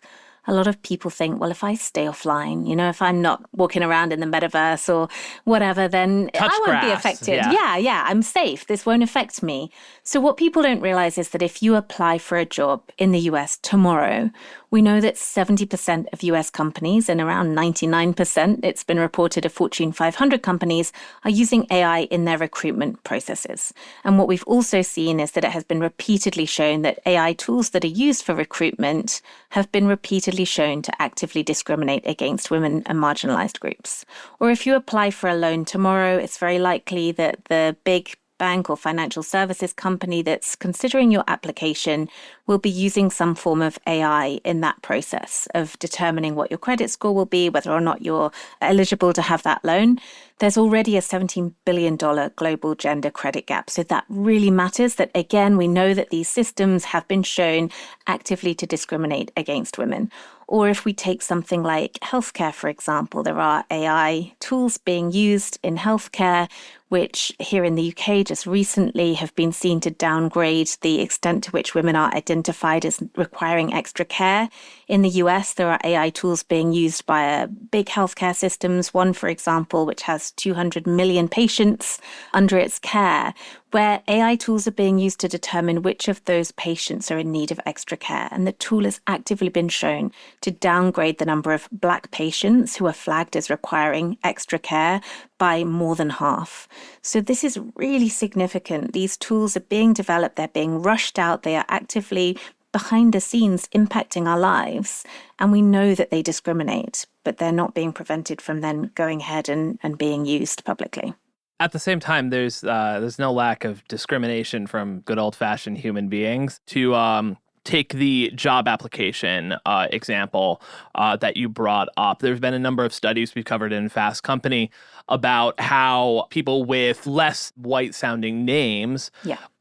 a lot of people think, well, if I stay offline, if I'm not walking around in the metaverse or whatever, then Touch I won't be grass, affected. yeah. Yeah, I'm safe. This won't affect me. So what people don't realize is that if you apply for a job in the US tomorrow, we know that 70% of US companies and around 99%, it's been reported, of Fortune 500 companies are using AI in their recruitment processes. And what we've also seen is that it has been repeatedly shown that AI tools that are used for recruitment have been repeatedly shown to actively discriminate against women and marginalized groups. Or if you apply for a loan tomorrow, it's very likely that the big bank or financial services company that's considering your application will be using some form of AI in that process of determining what your credit score will be, whether or not you're eligible to have that loan. There's already a $17 billion global gender credit gap. So that really matters that, again, we know that these systems have been shown actively to discriminate against women. Or if we take something like healthcare, for example, there are AI tools being used in healthcare, which here in the UK just recently have been seen to downgrade the extent to which women are identified as requiring extra care. In the US, there are AI tools being used by big healthcare systems, one, for example, which has 200 million patients under its care, where AI tools are being used to determine which of those patients are in need of extra care. And the tool has actively been shown to downgrade the number of Black patients who are flagged as requiring extra care by more than half. So this is really significant. These tools are being developed, they're being rushed out, they are actively behind the scenes impacting our lives. And we know that they discriminate, but they're not being prevented from then going ahead and being used publicly. At the same time, there's no lack of discrimination from good old-fashioned human beings. To take the job application example that you brought up, there's been a number of studies we've covered in Fast Company about how people with less white-sounding names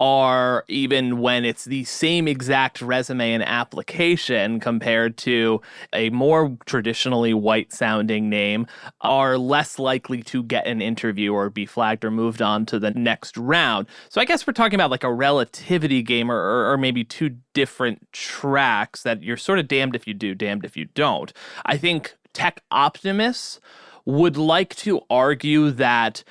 are, even when it's the same exact resume and application compared to a more traditionally white-sounding name, are less likely to get an interview or be flagged or moved on to the next round. So I guess we're talking about like a relativity game or maybe two different tracks that you're sort of damned if you do, damned if you don't. I think tech optimists would like to argue that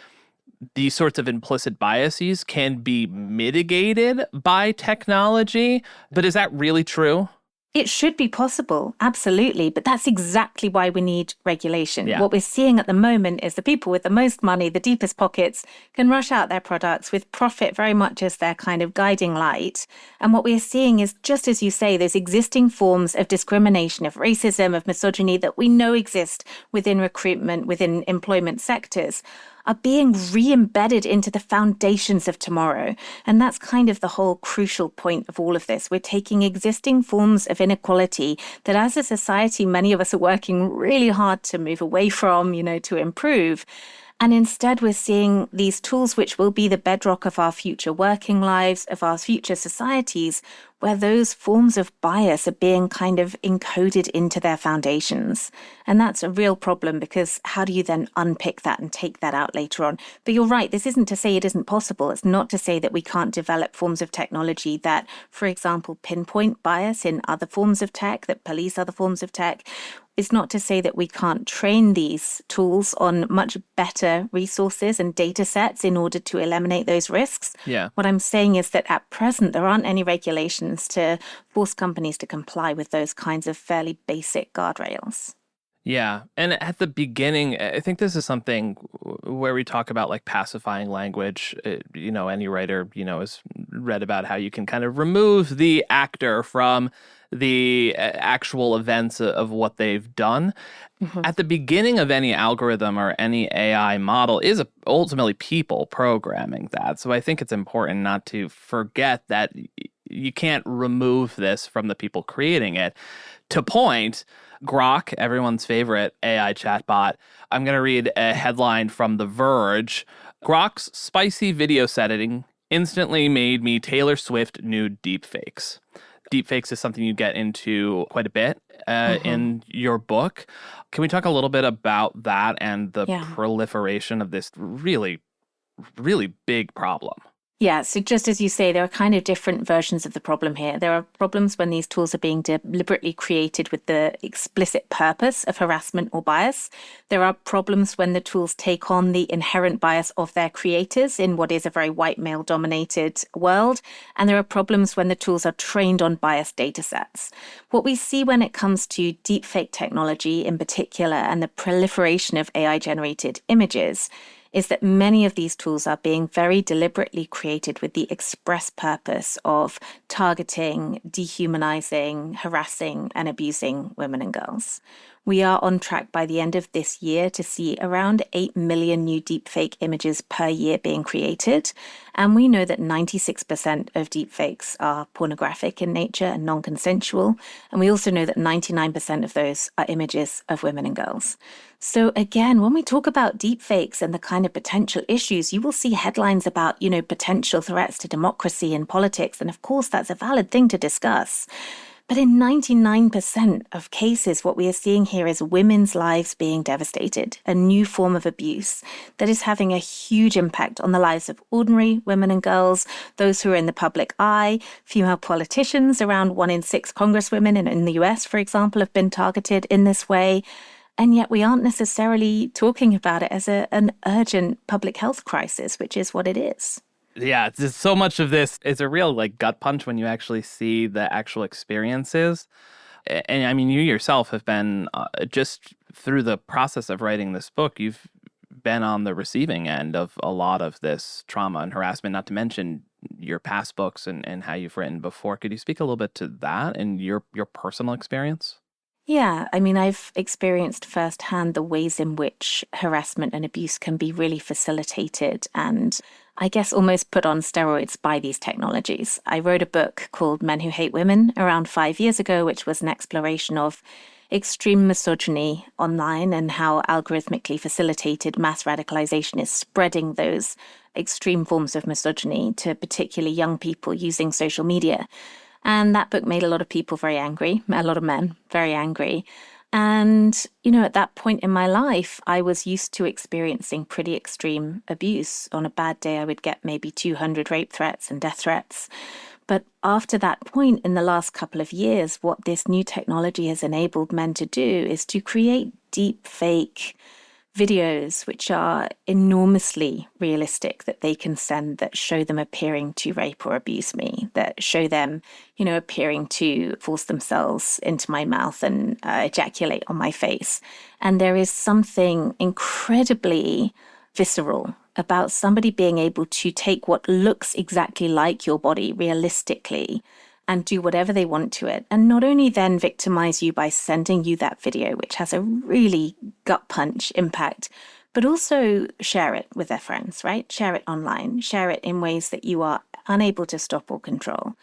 these sorts of implicit biases can be mitigated by technology, but is that really true? It should be possible, absolutely. But that's exactly why we need regulation. Yeah. What we're seeing at the moment is the people with the most money, the deepest pockets, can rush out their products with profit very much as their kind of guiding light. And what we're seeing is, just as you say, those existing forms of discrimination, of racism, of misogyny that we know exist within recruitment, within employment sectors, are being re-embedded into the foundations of tomorrow. And that's kind of the whole crucial point of all of this. We're taking existing forms of inequality that as a society, many of us are working really hard to move away from, to improve. And instead, we're seeing these tools which will be the bedrock of our future working lives, of our future societies, where those forms of bias are being kind of encoded into their foundations. And that's a real problem, because how do you then unpick that and take that out later on? But you're right, this isn't to say it isn't possible. It's not to say that we can't develop forms of technology that, for example, pinpoint bias in other forms of tech, that police other forms of tech. It's not to say that we can't train these tools on much better resources and data sets in order to eliminate those risks. Yeah. What I'm saying is that at present, there aren't any regulations to force companies to comply with those kinds of fairly basic guardrails. Yeah. And at the beginning, I think this is something where we talk about like pacifying language. Any writer, has read about how you can kind of remove the actor from the actual events of what they've done. Mm-hmm. At the beginning of any algorithm or any AI model is ultimately people programming that. So I think it's important not to forget that you can't remove this from the people creating it. To point, Grok, everyone's favorite AI chatbot, I'm going to read a headline from The Verge. Grok's spicy video setting instantly made me Taylor Swift nude deepfakes. Deepfakes is something you get into quite a bit in your book. Can we talk a little bit about that and the proliferation of this really, really big problem? Yeah, so just as you say, there are kind of different versions of the problem here. There are problems when these tools are being deliberately created with the explicit purpose of harassment or bias. There are problems when the tools take on the inherent bias of their creators in what is a very white male dominated world. And there are problems when the tools are trained on biased data sets. What we see when it comes to deepfake technology in particular and the proliferation of AI generated images is that many of these tools are being very deliberately created with the express purpose of targeting, dehumanizing, harassing, and abusing women and girls. We are on track by the end of this year to see around 8 million new deepfake images per year being created. And we know that 96% of deepfakes are pornographic in nature and non-consensual. And we also know that 99% of those are images of women and girls. So again, when we talk about deepfakes and the kind of potential issues, you will see headlines about, potential threats to democracy and politics. And of course, that's a valid thing to discuss. But in 99% of cases, what we are seeing here is women's lives being devastated, a new form of abuse that is having a huge impact on the lives of ordinary women and girls, those who are in the public eye. Female politicians, around 1 in 6 congresswomen in the US, for example, have been targeted in this way. And yet we aren't necessarily talking about it as an urgent public health crisis, which is what it is. Yeah, it's just so much of this is a real gut punch when you actually see the actual experiences. And I mean, you yourself have been just through the process of writing this book, you've been on the receiving end of a lot of this trauma and harassment, not to mention your past books and how you've written before. Could you speak a little bit to that and your personal experience? Yeah, I mean, I've experienced firsthand the ways in which harassment and abuse can be really facilitated and I guess almost put on steroids by these technologies. I wrote a book called Men Who Hate Women around 5 years ago, which was an exploration of extreme misogyny online and how algorithmically facilitated mass radicalization is spreading those extreme forms of misogyny to particularly young people using social media. And that book made a lot of people very angry, a lot of men very angry. And, at that point in my life, I was used to experiencing pretty extreme abuse. On a bad day, I would get maybe 200 rape threats and death threats. But after that point in the last couple of years, what this new technology has enabled men to do is to create deep fake videos which are enormously realistic that they can send that show them appearing to rape or abuse me, that show them, appearing to force themselves into my mouth and ejaculate on my face. And there is something incredibly visceral about somebody being able to take what looks exactly like your body realistically and do whatever they want to it. And not only then victimize you by sending you that video, which has a really gut punch impact, but also share it with their friends, right? Share it online, share it in ways that you are unable to stop or control.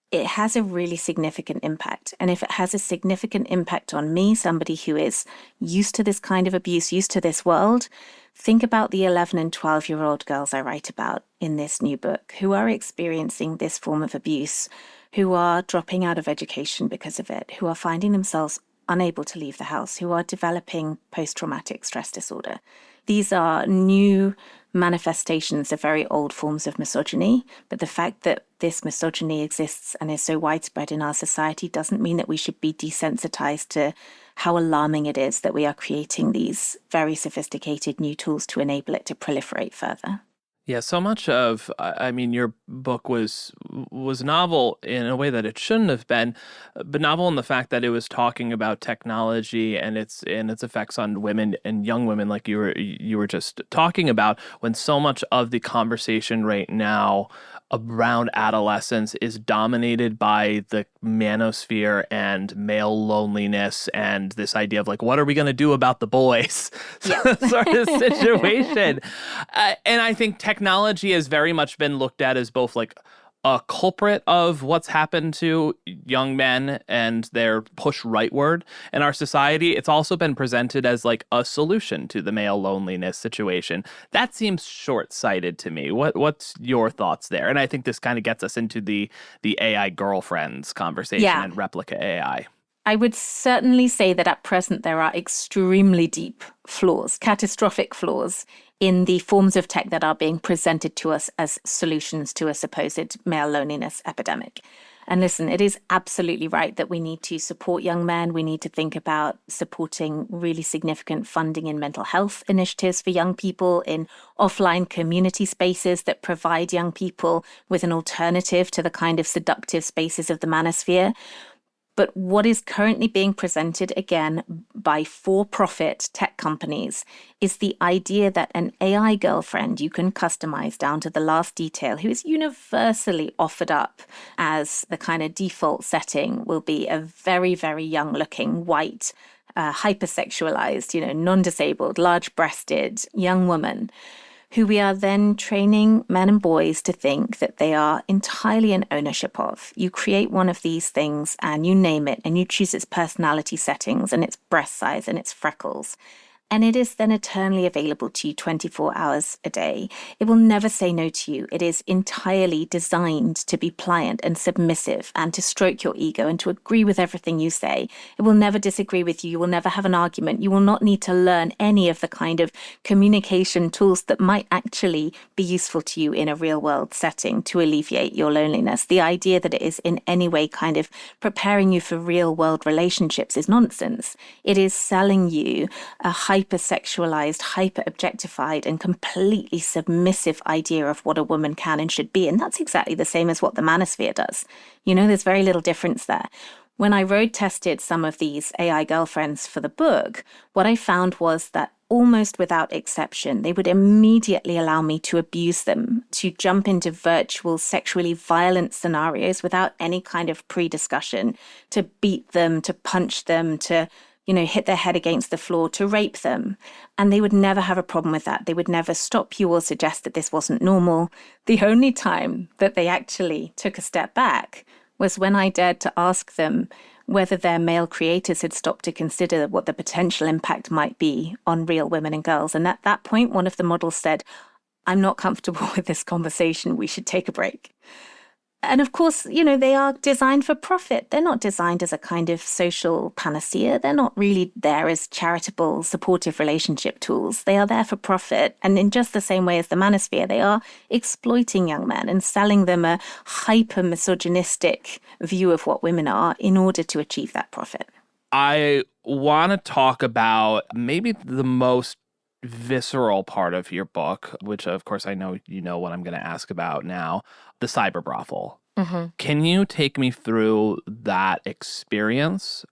It has a really significant impact. And if it has a significant impact on me, somebody who is used to this kind of abuse, used to this world, think about the 11 and 12-year-old girls I write about in this new book who are experiencing this form of abuse, who are dropping out of education because of it, who are finding themselves unable to leave the house, who are developing post-traumatic stress disorder. These are new manifestations of very old forms of misogyny, but the fact that this misogyny exists and is so widespread in our society doesn't mean that we should be desensitized to how alarming it is that we are creating these very sophisticated new tools to enable it to proliferate further. Yeah, so much of, your book was novel in a way that it shouldn't have been, but novel in the fact that it was talking about technology and its effects on women and young women, like you were just talking about, when so much of the conversation right now around adolescence is dominated by the manosphere and male loneliness and this idea of what are we going to do about the boys sort of situation. And I think technology has very much been looked at as both a culprit of what's happened to young men and their push rightward in our society. It's also been presented as a solution to the male loneliness situation. That seems short-sighted to me. What's your thoughts there? And I think this kind of gets us into the AI girlfriends conversation and replica AI. I would certainly say that at present there are extremely deep flaws, catastrophic flaws in the forms of tech that are being presented to us as solutions to a supposed male loneliness epidemic. And listen, it is absolutely right that we need to support young men. We need to think about supporting really significant funding in mental health initiatives for young people, in offline community spaces that provide young people with an alternative to the kind of seductive spaces of the manosphere. But what is currently being presented, again, by for-profit tech companies is the idea that an AI girlfriend you can customize down to the last detail, who is universally offered up as the kind of default setting, will be a very, very young-looking, white, hypersexualized, non-disabled, large-breasted young woman, who we are then training men and boys to think that they are entirely in ownership of. You create one of these things and you name it and you choose its personality settings and its breast size and its freckles. And it is then eternally available to you 24 hours a day. It will never say no to you. It is entirely designed to be pliant and submissive and to stroke your ego and to agree with everything you say. It will never disagree with you. You will never have an argument. You will not need to learn any of the kind of communication tools that might actually be useful to you in a real world setting to alleviate your loneliness. The idea that it is in any way kind of preparing you for real world relationships is nonsense. It is selling you a hyper-sexualized, hyper-objectified, and completely submissive idea of what a woman can and should be. And that's exactly the same as what the manosphere does. There's very little difference there. When I road tested some of these AI girlfriends for the book, what I found was that almost without exception, they would immediately allow me to abuse them, to jump into virtual sexually violent scenarios without any kind of pre-discussion, to beat them, to punch them, to hit their head against the floor, to rape them. And they would never have a problem with that. They would never stop you or suggest that this wasn't normal. The only time that they actually took a step back was when I dared to ask them whether their male creators had stopped to consider what the potential impact might be on real women and girls. And at that point, one of the models said, "I'm not comfortable with this conversation. We should take a break." And of course, they are designed for profit. They're not designed as a kind of social panacea. They're not really there as charitable, supportive relationship tools. They are there for profit. And in just the same way as the manosphere, they are exploiting young men and selling them a hyper-misogynistic view of what women are in order to achieve that profit. I want to talk about maybe the most visceral part of your book, which of course I know you know what I'm going to ask about now, the cyber brothel. Mm-hmm. Can you take me through that experience?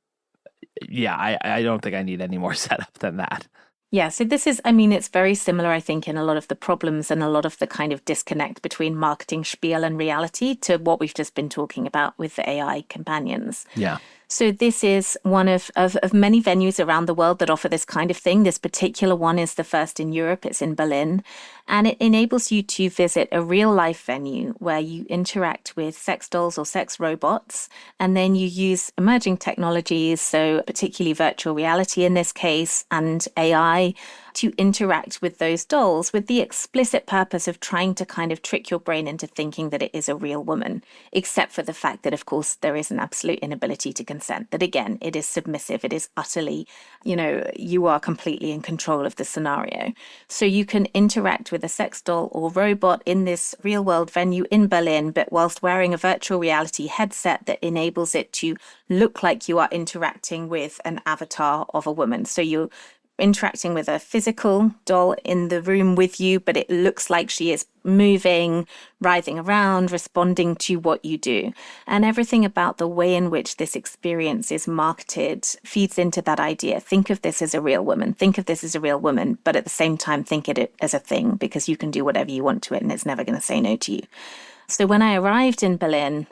Yeah, I don't think I need any more setup than that. Yeah, so this is, it's very similar, I think, in a lot of the problems and a lot of the kind of disconnect between marketing spiel and reality to what we've just been talking about with the AI companions. Yeah. So this is one of many venues around the world that offer this kind of thing. This particular one is the first in Europe. It's in Berlin. And it enables you to visit a real life venue where you interact with sex dolls or sex robots. And then you use emerging technologies, so particularly virtual reality in this case, and AI, to interact with those dolls with the explicit purpose of trying to kind of trick your brain into thinking that it is a real woman, except for the fact that, of course, there is an absolute inability to consent. That, again, it is submissive. It is utterly, you are completely in control of the scenario. So you can interact with a sex doll or robot in this real world venue in Berlin, but whilst wearing a virtual reality headset that enables it to look like you are interacting with an avatar of a woman. So you're interacting with a physical doll in the room with you, but it looks like she is moving, writhing around, responding to what you do. And everything about the way in which this experience is marketed feeds into that idea. Think of this as a real woman. Think of this as a real woman, but at the same time, think of it as a thing because you can do whatever you want to it and it's never going to say no to you. So when I arrived in Berlin,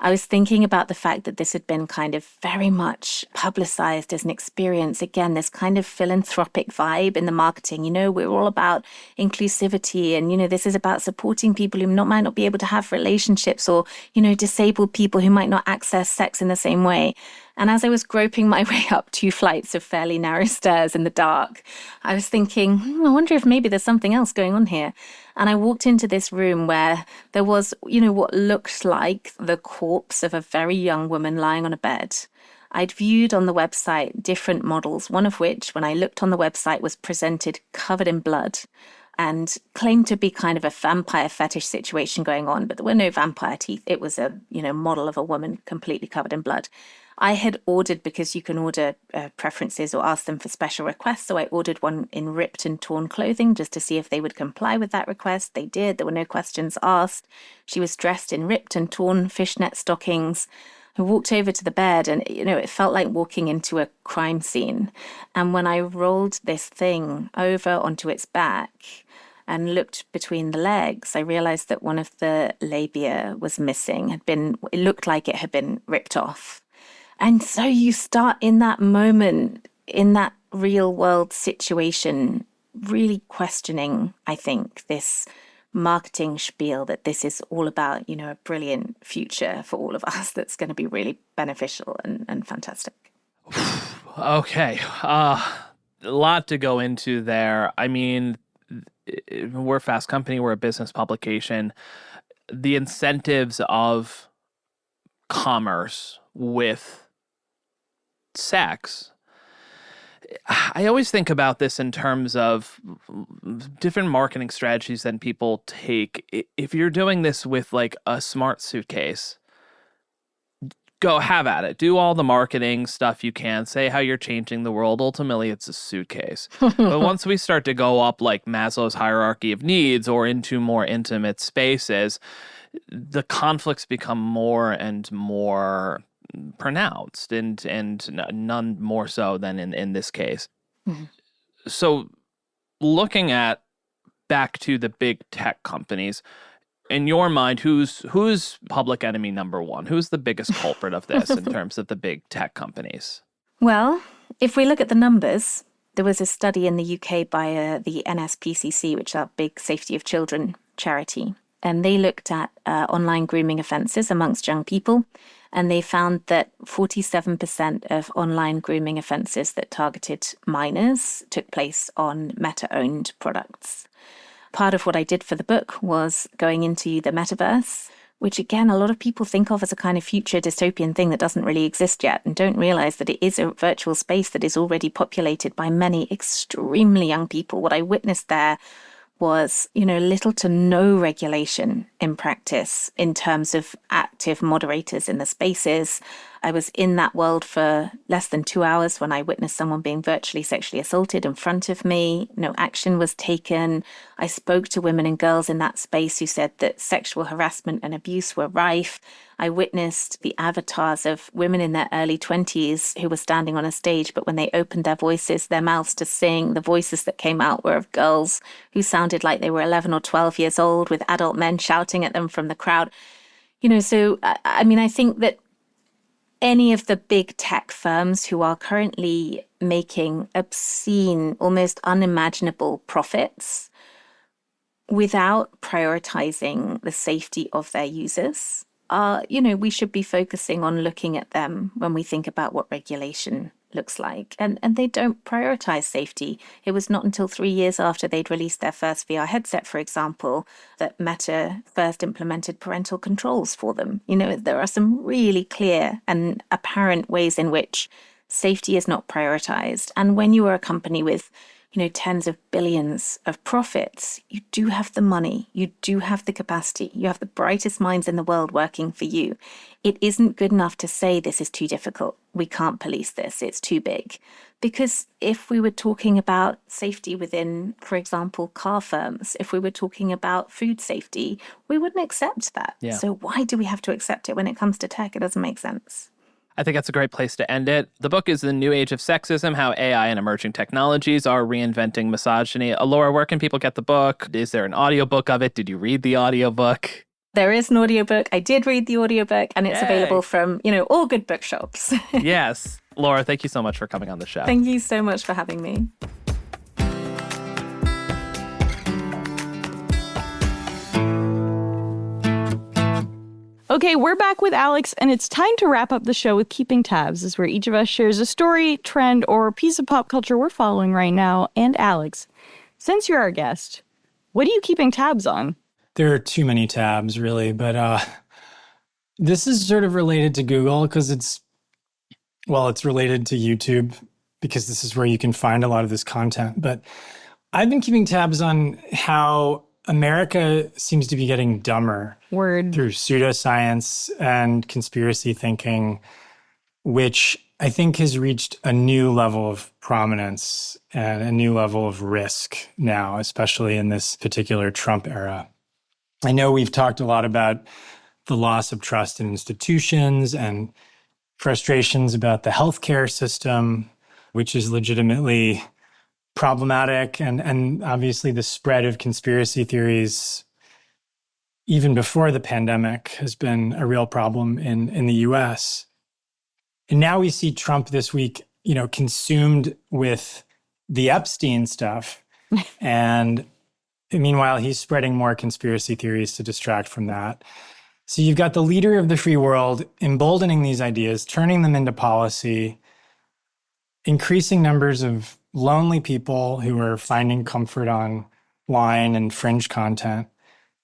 I was thinking about the fact that this had been kind of very much publicized as an experience. Again, this kind of philanthropic vibe in the marketing. We're all about inclusivity and, this is about supporting people who might not be able to have relationships or, disabled people who might not access sex in the same way. And as I was groping my way up 2 flights of fairly narrow stairs in the dark, I was thinking, I wonder if maybe there's something else going on here. And I walked into this room where there was, what looked like the corpse of a very young woman lying on a bed. I'd viewed on the website different models, one of which, when I looked on the website, was presented covered in blood and claimed to be kind of a vampire fetish situation going on, but there were no vampire teeth. It was a, model of a woman completely covered in blood. I had ordered, because you can order preferences or ask them for special requests, so I ordered one in ripped and torn clothing just to see if they would comply with that request. They did. There were no questions asked. She was dressed in ripped and torn fishnet stockings. I walked over to the bed and, it felt like walking into a crime scene. And when I rolled this thing over onto its back and looked between the legs, I realized that one of the labia was missing. It looked like it had been ripped off. And so you start in that moment, in that real world situation, really questioning, I think, this marketing spiel that this is all about, a brilliant future for all of us that's going to be really beneficial and fantastic. Okay. A lot to go into there. I mean, we're a fast company. We're a business publication. The incentives of commerce with sex, I always think about this in terms of different marketing strategies that people take. If you're doing this with like a smart suitcase, go have at it. Do all the marketing stuff you can. Say how you're changing the world. Ultimately, it's a suitcase. But once we start to go up like Maslow's hierarchy of needs or into more intimate spaces, the conflicts become more and more pronounced, and none more so than in this case. Mm-hmm. So looking at back to the big tech companies, in your mind, who's public enemy number one? Who's the biggest culprit of this in terms of the big tech companies? Well, if we look at the numbers, there was a study in the UK by the NSPCC, which is our big safety of children charity, and they looked at online grooming offences amongst young people. And they found that 47% of online grooming offences that targeted minors took place on Meta-owned products. Part of what I did for the book was going into the metaverse, which again, a lot of people think of as a kind of future dystopian thing that doesn't really exist yet, and don't realize that it is a virtual space that is already populated by many extremely young people. What I witnessed there was, little to no regulation in practice in terms of active moderators in the spaces. I was in that world for less than 2 hours when I witnessed someone being virtually sexually assaulted in front of me. No action was taken. I spoke to women and girls in that space who said that sexual harassment and abuse were rife. I witnessed the avatars of women in their early 20s who were standing on a stage, but when they opened their voices, their mouths to sing, the voices that came out were of girls who sounded like they were 11 or 12 years old, with adult men shouting at them from the crowd. So, I think that any of the big tech firms who are currently making obscene, almost unimaginable profits without prioritizing the safety of their users, we should be focusing on looking at them when we think about what regulation looks like. And they don't prioritize safety. It was not until 3 years after they'd released their first VR headset, for example, that Meta first implemented parental controls for them. There are some really clear and apparent ways in which safety is not prioritized. And when you are a company with tens of billions of profits, you do have the money, you do have the capacity, you have the brightest minds in the world working for you. It isn't good enough to say this is too difficult, we can't police this, it's too big. Because if we were talking about safety within, for example, car firms, if we were talking about food safety, we wouldn't accept that. Yeah. So why do we have to accept it when it comes to tech? It doesn't make sense. I think that's a great place to end it. The book is The New Age of Sexism, How AI and Emerging Technologies Are Reinventing Misogyny. Laura, where can people get the book? Is there an audiobook of it? Did you read the audiobook? There is an audiobook. I did read the audiobook, and it's available from, all good bookshops. Yes. Laura, thank you so much for coming on the show. Thank you so much for having me. Okay, we're back with Alex, and it's time to wrap up the show with Keeping Tabs. This is where each of us shares a story, trend, or piece of pop culture we're following right now. And Alex, since you're our guest, what are you keeping tabs on? There are too many tabs, really, but this is sort of related to Google because it's Well, it's related to YouTube because this is where you can find a lot of this content. But I've been keeping tabs on how America seems to be getting dumber through pseudoscience and conspiracy thinking, which I think has reached a new level of prominence and a new level of risk now, especially in this particular Trump era. I know we've talked a lot about the loss of trust in institutions and frustrations about the healthcare system, which is legitimately problematic. And obviously the spread of conspiracy theories, even before the pandemic, has been a real problem in the US. And now we see Trump this week, consumed with the Epstein stuff. And meanwhile, he's spreading more conspiracy theories to distract from that. So you've got the leader of the free world emboldening these ideas, turning them into policy, increasing numbers of lonely people who are finding comfort online and fringe content.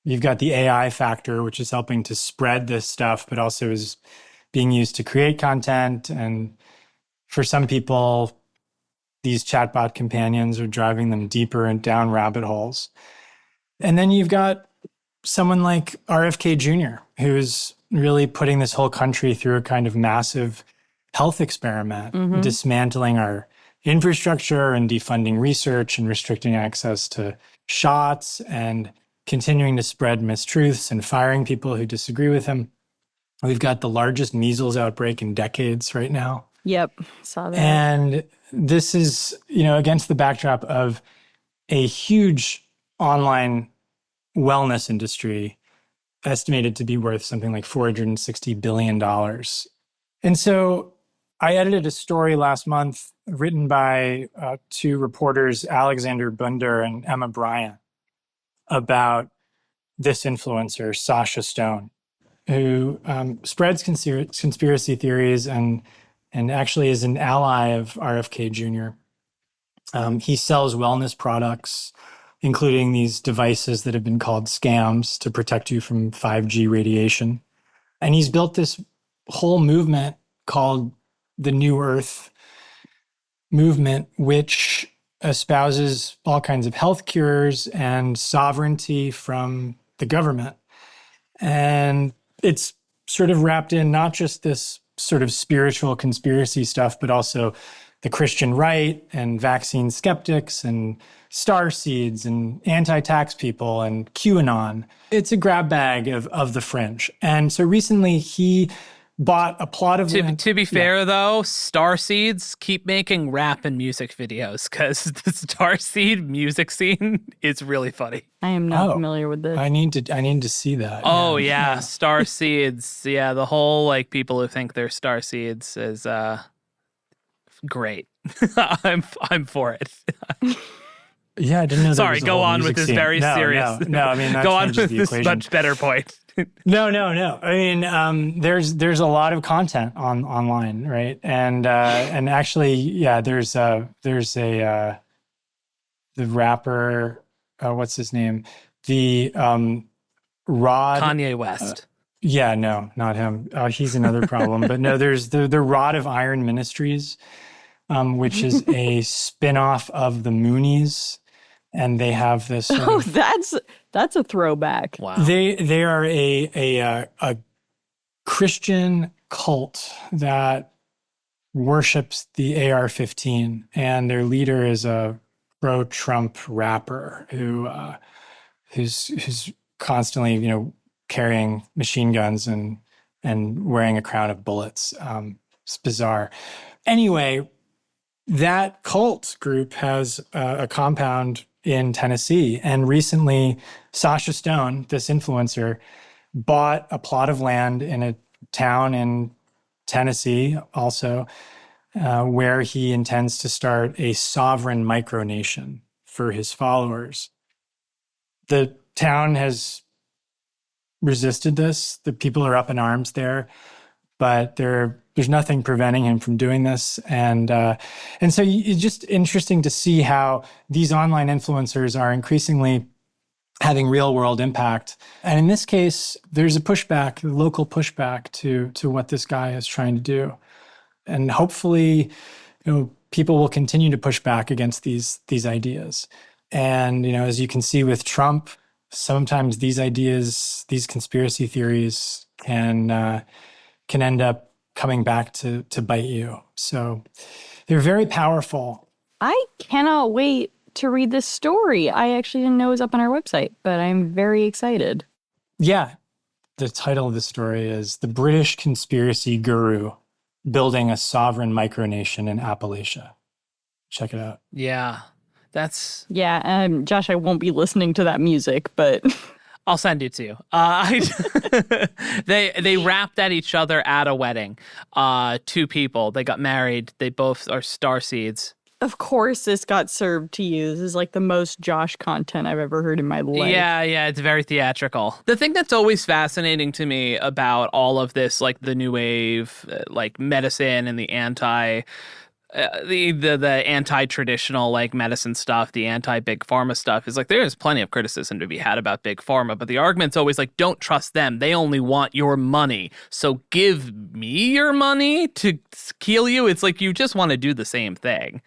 You've got the AI factor, which is helping to spread this stuff, but also is being used to create content. And for some people, these chatbot companions are driving them deeper and down rabbit holes. And then you've got someone like RFK Jr., who is really putting this whole country through a kind of massive health experiment, dismantling our infrastructure and defunding research and restricting access to shots and continuing to spread mistruths and firing people who disagree with him. We've got the largest measles outbreak in decades right now. Yep, saw that. And this is, against the backdrop of a huge online wellness industry estimated to be worth something like $460 billion. And so I edited a story last month written by two reporters, Alexander Bunder and Emma Bryant, about this influencer, Sasha Stone, who spreads conspiracy theories and actually is an ally of RFK Jr. He sells wellness products, including these devices that have been called scams to protect you from 5G radiation. And he's built this whole movement called the New Earth movement, which espouses all kinds of health cures and sovereignty from the government. And it's sort of wrapped in not just this sort of spiritual conspiracy stuff, but also the Christian right and vaccine skeptics and starseeds and anti-tax people and QAnon. It's a grab bag of the fringe. And so recently he bought a plot of land. To be fair, though, starseeds keep making rap and music videos because the starseed music scene is really funny. I am not familiar with this. I need to see that. Oh, yeah. Starseeds. Yeah, the whole people who think they're starseeds is great. I'm for it. Yeah, I didn't know. Sorry, go on with this scene. very serious. No, I mean, that go on changes with the this equation. much better point. No. I mean, there's a lot of content online, right? And actually, yeah, there's the rapper, what's his name? The Rod Kanye West. Yeah, no, not him. He's another problem. But no, there's the Rod of Iron Ministries, which is a spinoff of the Moonies. And they have this. That's a throwback. Wow. They are a Christian cult that worships the AR-15, and their leader is a pro-Trump rapper who's constantly carrying machine guns and wearing a crown of bullets. It's bizarre. Anyway, that cult group has a compound in Tennessee. And recently, Sasha Stone, this influencer, bought a plot of land in a town in Tennessee also, where he intends to start a sovereign micronation for his followers. The town has resisted this. The people are up in arms there, but there's nothing preventing him from doing this. And so it's just interesting to see how these online influencers are increasingly having real world impact. And in this case, there's a pushback, a local pushback to what this guy is trying to do. And hopefully, people will continue to push back against these ideas. And, as you can see with Trump, sometimes these ideas, these conspiracy theories can end up coming back to bite you. So they're very powerful. I cannot wait to read this story. I actually didn't know it was up on our website, but I'm very excited. Yeah. The title of the story is The British Conspiracy Guru Building a Sovereign Micronation in Appalachia. Check it out. Yeah, that's... Yeah, Josh, I won't be listening to that music, but... I'll send it to you. They rapped at each other at a wedding. Two people, they got married. They both are starseeds. Of course this got served to you. This is like the most Josh content I've ever heard in my life. Yeah, it's very theatrical. The thing that's always fascinating to me about all of this, like the new wave, like medicine and the anti-traditional like medicine stuff, the anti-big pharma stuff, is like there's plenty of criticism to be had about big pharma, but the argument's always like, don't trust them. They only want your money. So give me your money to kill you. It's like you just want to do the same thing.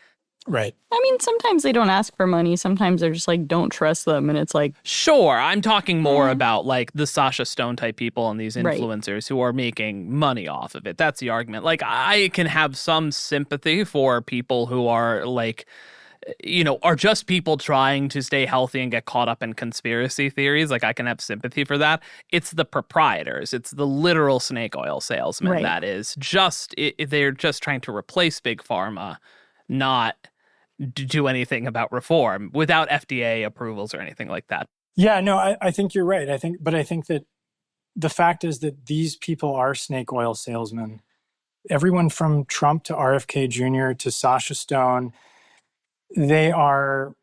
Right. I mean, sometimes they don't ask for money. Sometimes they're just like, don't trust them. And it's like... Sure. I'm talking more about like the Sasha Stone type people and these influencers who are making money off of it. That's the argument. Like, I can have some sympathy for people who are like, are just people trying to stay healthy and get caught up in conspiracy theories. Like, I can have sympathy for that. It's the proprietors. It's the literal snake oil salesman that is just, they're just trying to replace big pharma, not do anything about reform without FDA approvals or anything like that. Yeah, no, I think you're right. I think that the fact is that these people are snake oil salesmen. Everyone from Trump to RFK Jr. to Sasha Stone, they are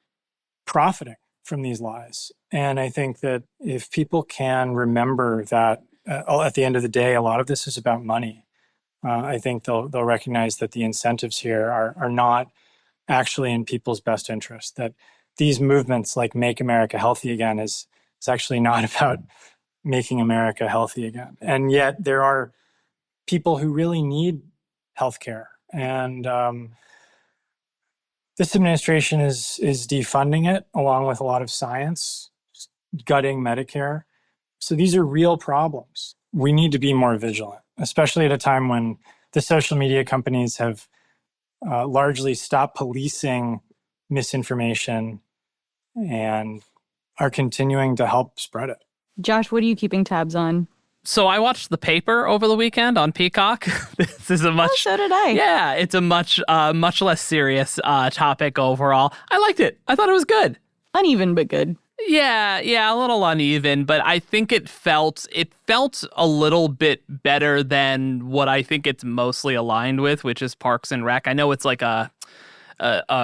profiting from these lies. And I think that if people can remember that at the end of the day, a lot of this is about money. I think they'll recognize that the incentives here are not actually in people's best interest, that these movements like Make America Healthy Again is actually not about making America healthy again. And yet there are people who really need healthcare. And this administration is defunding it along with a lot of science, gutting Medicare. So these are real problems. We need to be more vigilant, especially at a time when the social media companies have largely stopped policing misinformation and are continuing to help spread it. Josh, what are you keeping tabs on? So I watched The Paper over the weekend on Peacock. This is a much... Oh, so did I. Yeah, it's a much less serious topic overall. I liked it. I thought it was good. Uneven, but good. Yeah, a little uneven, but I think it felt a little bit better than what I think it's mostly aligned with, which is Parks and Rec. I know it's like a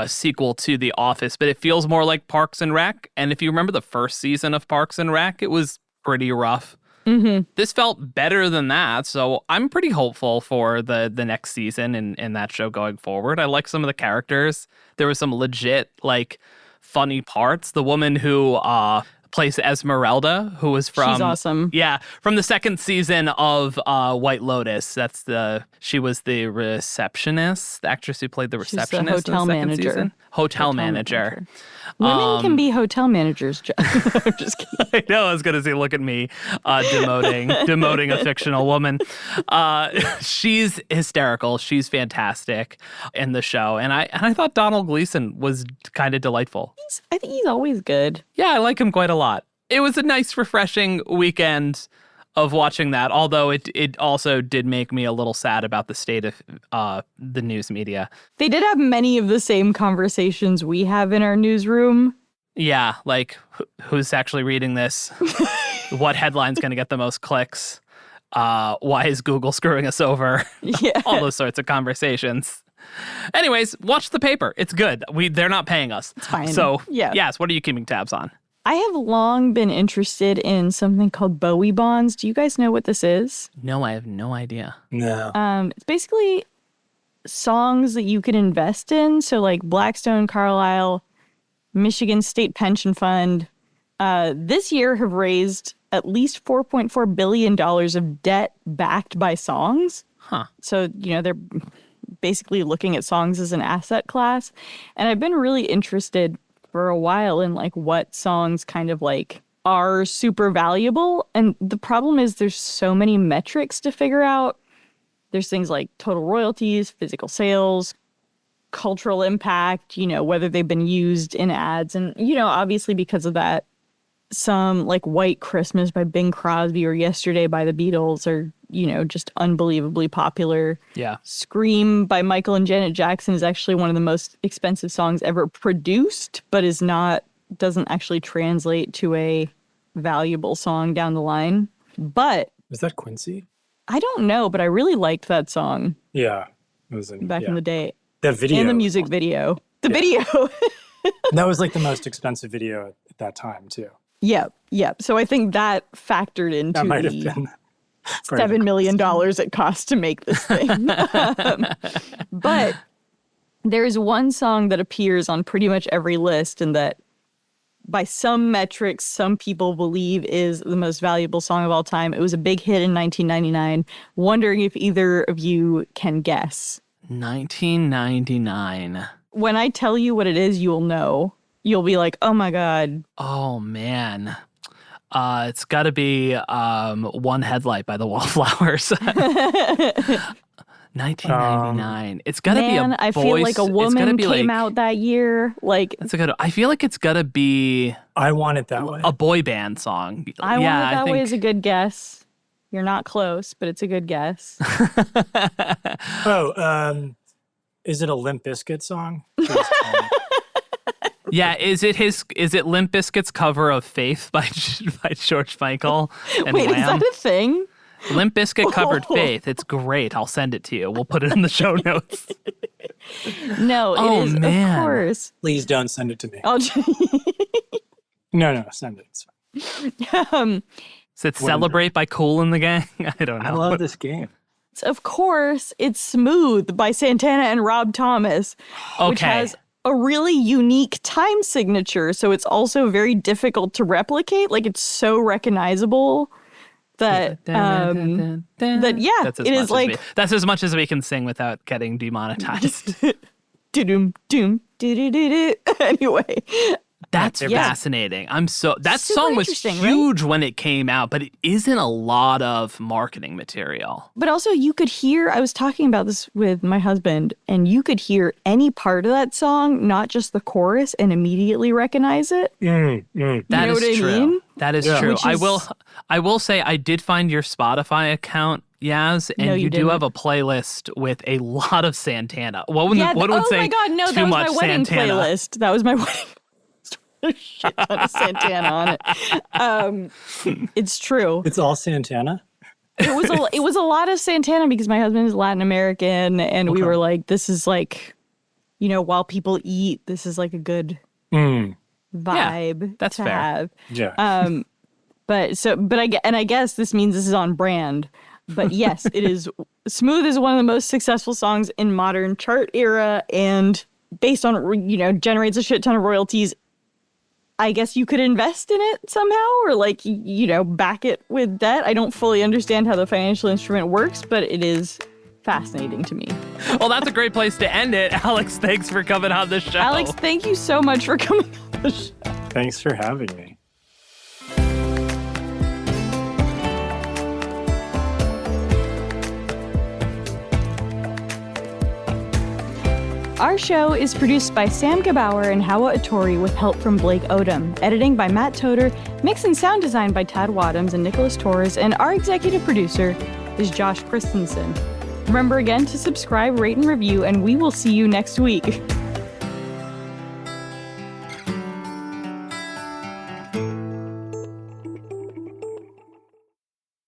sequel to The Office, but it feels more like Parks and Rec. And if you remember the first season of Parks and Rec, it was pretty rough. Mm-hmm. This felt better than that, so I'm pretty hopeful for the next season and that show going forward. I like some of the characters. There was some legit, like, funny parts. The woman who plays Esmeralda, who was from... She's awesome. Yeah, from the second season of White Lotus. She was the receptionist, the actress who played the receptionist. She's the hotel manager. Season. Hotel manager. Women can be hotel managers. I'm just kidding. I know. I was going to say, look at me demoting a fictional woman. She's hysterical. She's fantastic in the show. And I thought Donald Gleason was kind of delightful. I think he's always good. Yeah, I like him quite a lot. It was a nice, refreshing weekend of watching that, although it also did make me a little sad about the state of the news media. They did have many of the same conversations we have in our newsroom. Yeah, like who's actually reading this? What headline's going to get the most clicks? Why is Google screwing us over? Yeah. All those sorts of conversations. Anyways, watch The Paper. It's good. They're not paying us. It's fine. So, yeah. Yes, what are you keeping tabs on? I have long been interested in something called Bowie bonds. Do you guys know what this is? No, I have no idea. No. It's basically songs that you can invest in. So like Blackstone, Carlyle, Michigan State Pension Fund, this year have raised at least $4.4 billion of debt backed by songs. Huh. So, they're basically looking at songs as an asset class. And I've been really interested for a while in like what songs kind of like are super valuable. And the problem is there's so many metrics to figure out. There's things like total royalties, physical sales, cultural impact, you know, whether they've been used in ads. And, you know, obviously because of that, some like White Christmas by Bing Crosby or Yesterday by the Beatles are, you know, just unbelievably popular. Yeah. Scream by Michael and Janet Jackson is actually one of the most expensive songs ever produced, but doesn't actually translate to a valuable song down the line. But Was that Quincy? I don't know, but I really liked that song. Yeah. It was Back in the day. That video. And the music video. The video. That was like the most expensive video at that time, too. Yep. So I think that factored into That might have been $7 million it cost to make this thing. But there's one song that appears on pretty much every list and that by some metrics, some people believe is the most valuable song of all time. It was a big hit in 1999. Wondering if either of you can guess. 1999. When I tell you what it is, you'll know. You'll be like, oh my God. Oh, man. It's got to be One Headlight by the Wallflowers. 1999. It's got to be a boy. I feel like a woman came out that year. Like that's a good. I feel like it's got to be. I Want It That Way. A boy band song. I Want It That Way is a good guess. You're not close, but it's a good guess. Is it a Limp Bizkit song? Yeah, is it Limp Bizkit's cover of Faith by George Michael and Wait, Wham? Is that a thing? Limp Bizkit covered Faith. It's great. I'll send it to you. We'll put it in the show notes. No, it is, man. Of course. Please don't send it to me. I'll No, send it. It's fine. Is it Celebrate by Kool and the Gang? I don't know. I love this game. Of course, it's Smooth by Santana and Rob Thomas, which has a really unique time signature. So it's also very difficult to replicate. Like it's so recognizable that That's it is like that's as much as we can sing without getting demonetized. Anyway, that's fascinating. That Super song was interesting, huge when it came out, but it isn't a lot of marketing material. but also you could hear, I was talking about this with my husband, and you could hear any part of that song, not just the chorus, and immediately recognize it. That know is what I true. mean? That is true. Which is- I will say I did find your Spotify account, Yaz, and No, you you do didn't. have a playlist with a lot of Santana. What would Oh say my God, no, too that was much my wedding Santana? playlist. That was my wedding playlist. A shit ton of Santana on it. It's true. It's all Santana? It was a lot of Santana because my husband is Latin American, and we were like, this is like, you know, while people eat, this is like a good vibe that's to fair. have. Yeah. I guess this means this is on brand. But yes, it is. Smooth is one of the most successful songs in modern chart era, and based on, you know, generates a shit ton of royalties. I guess you could invest in it somehow or like, you know, back it with debt. I don't fully understand how the financial instrument works, but it is fascinating to me. Well, that's a great place to end it. Alex, thanks for coming on the show. Alex, thank you so much for coming on the show. Thanks for having me. Our show is produced by Sam Gebauer and Hawa Atori with help from Blake Odom. Editing by Matt Toder, mix and sound design by Tad Wadhams and Nicholas Torres, and our executive producer is Josh Christensen. Remember again to subscribe, rate, and review, and we will see you next week.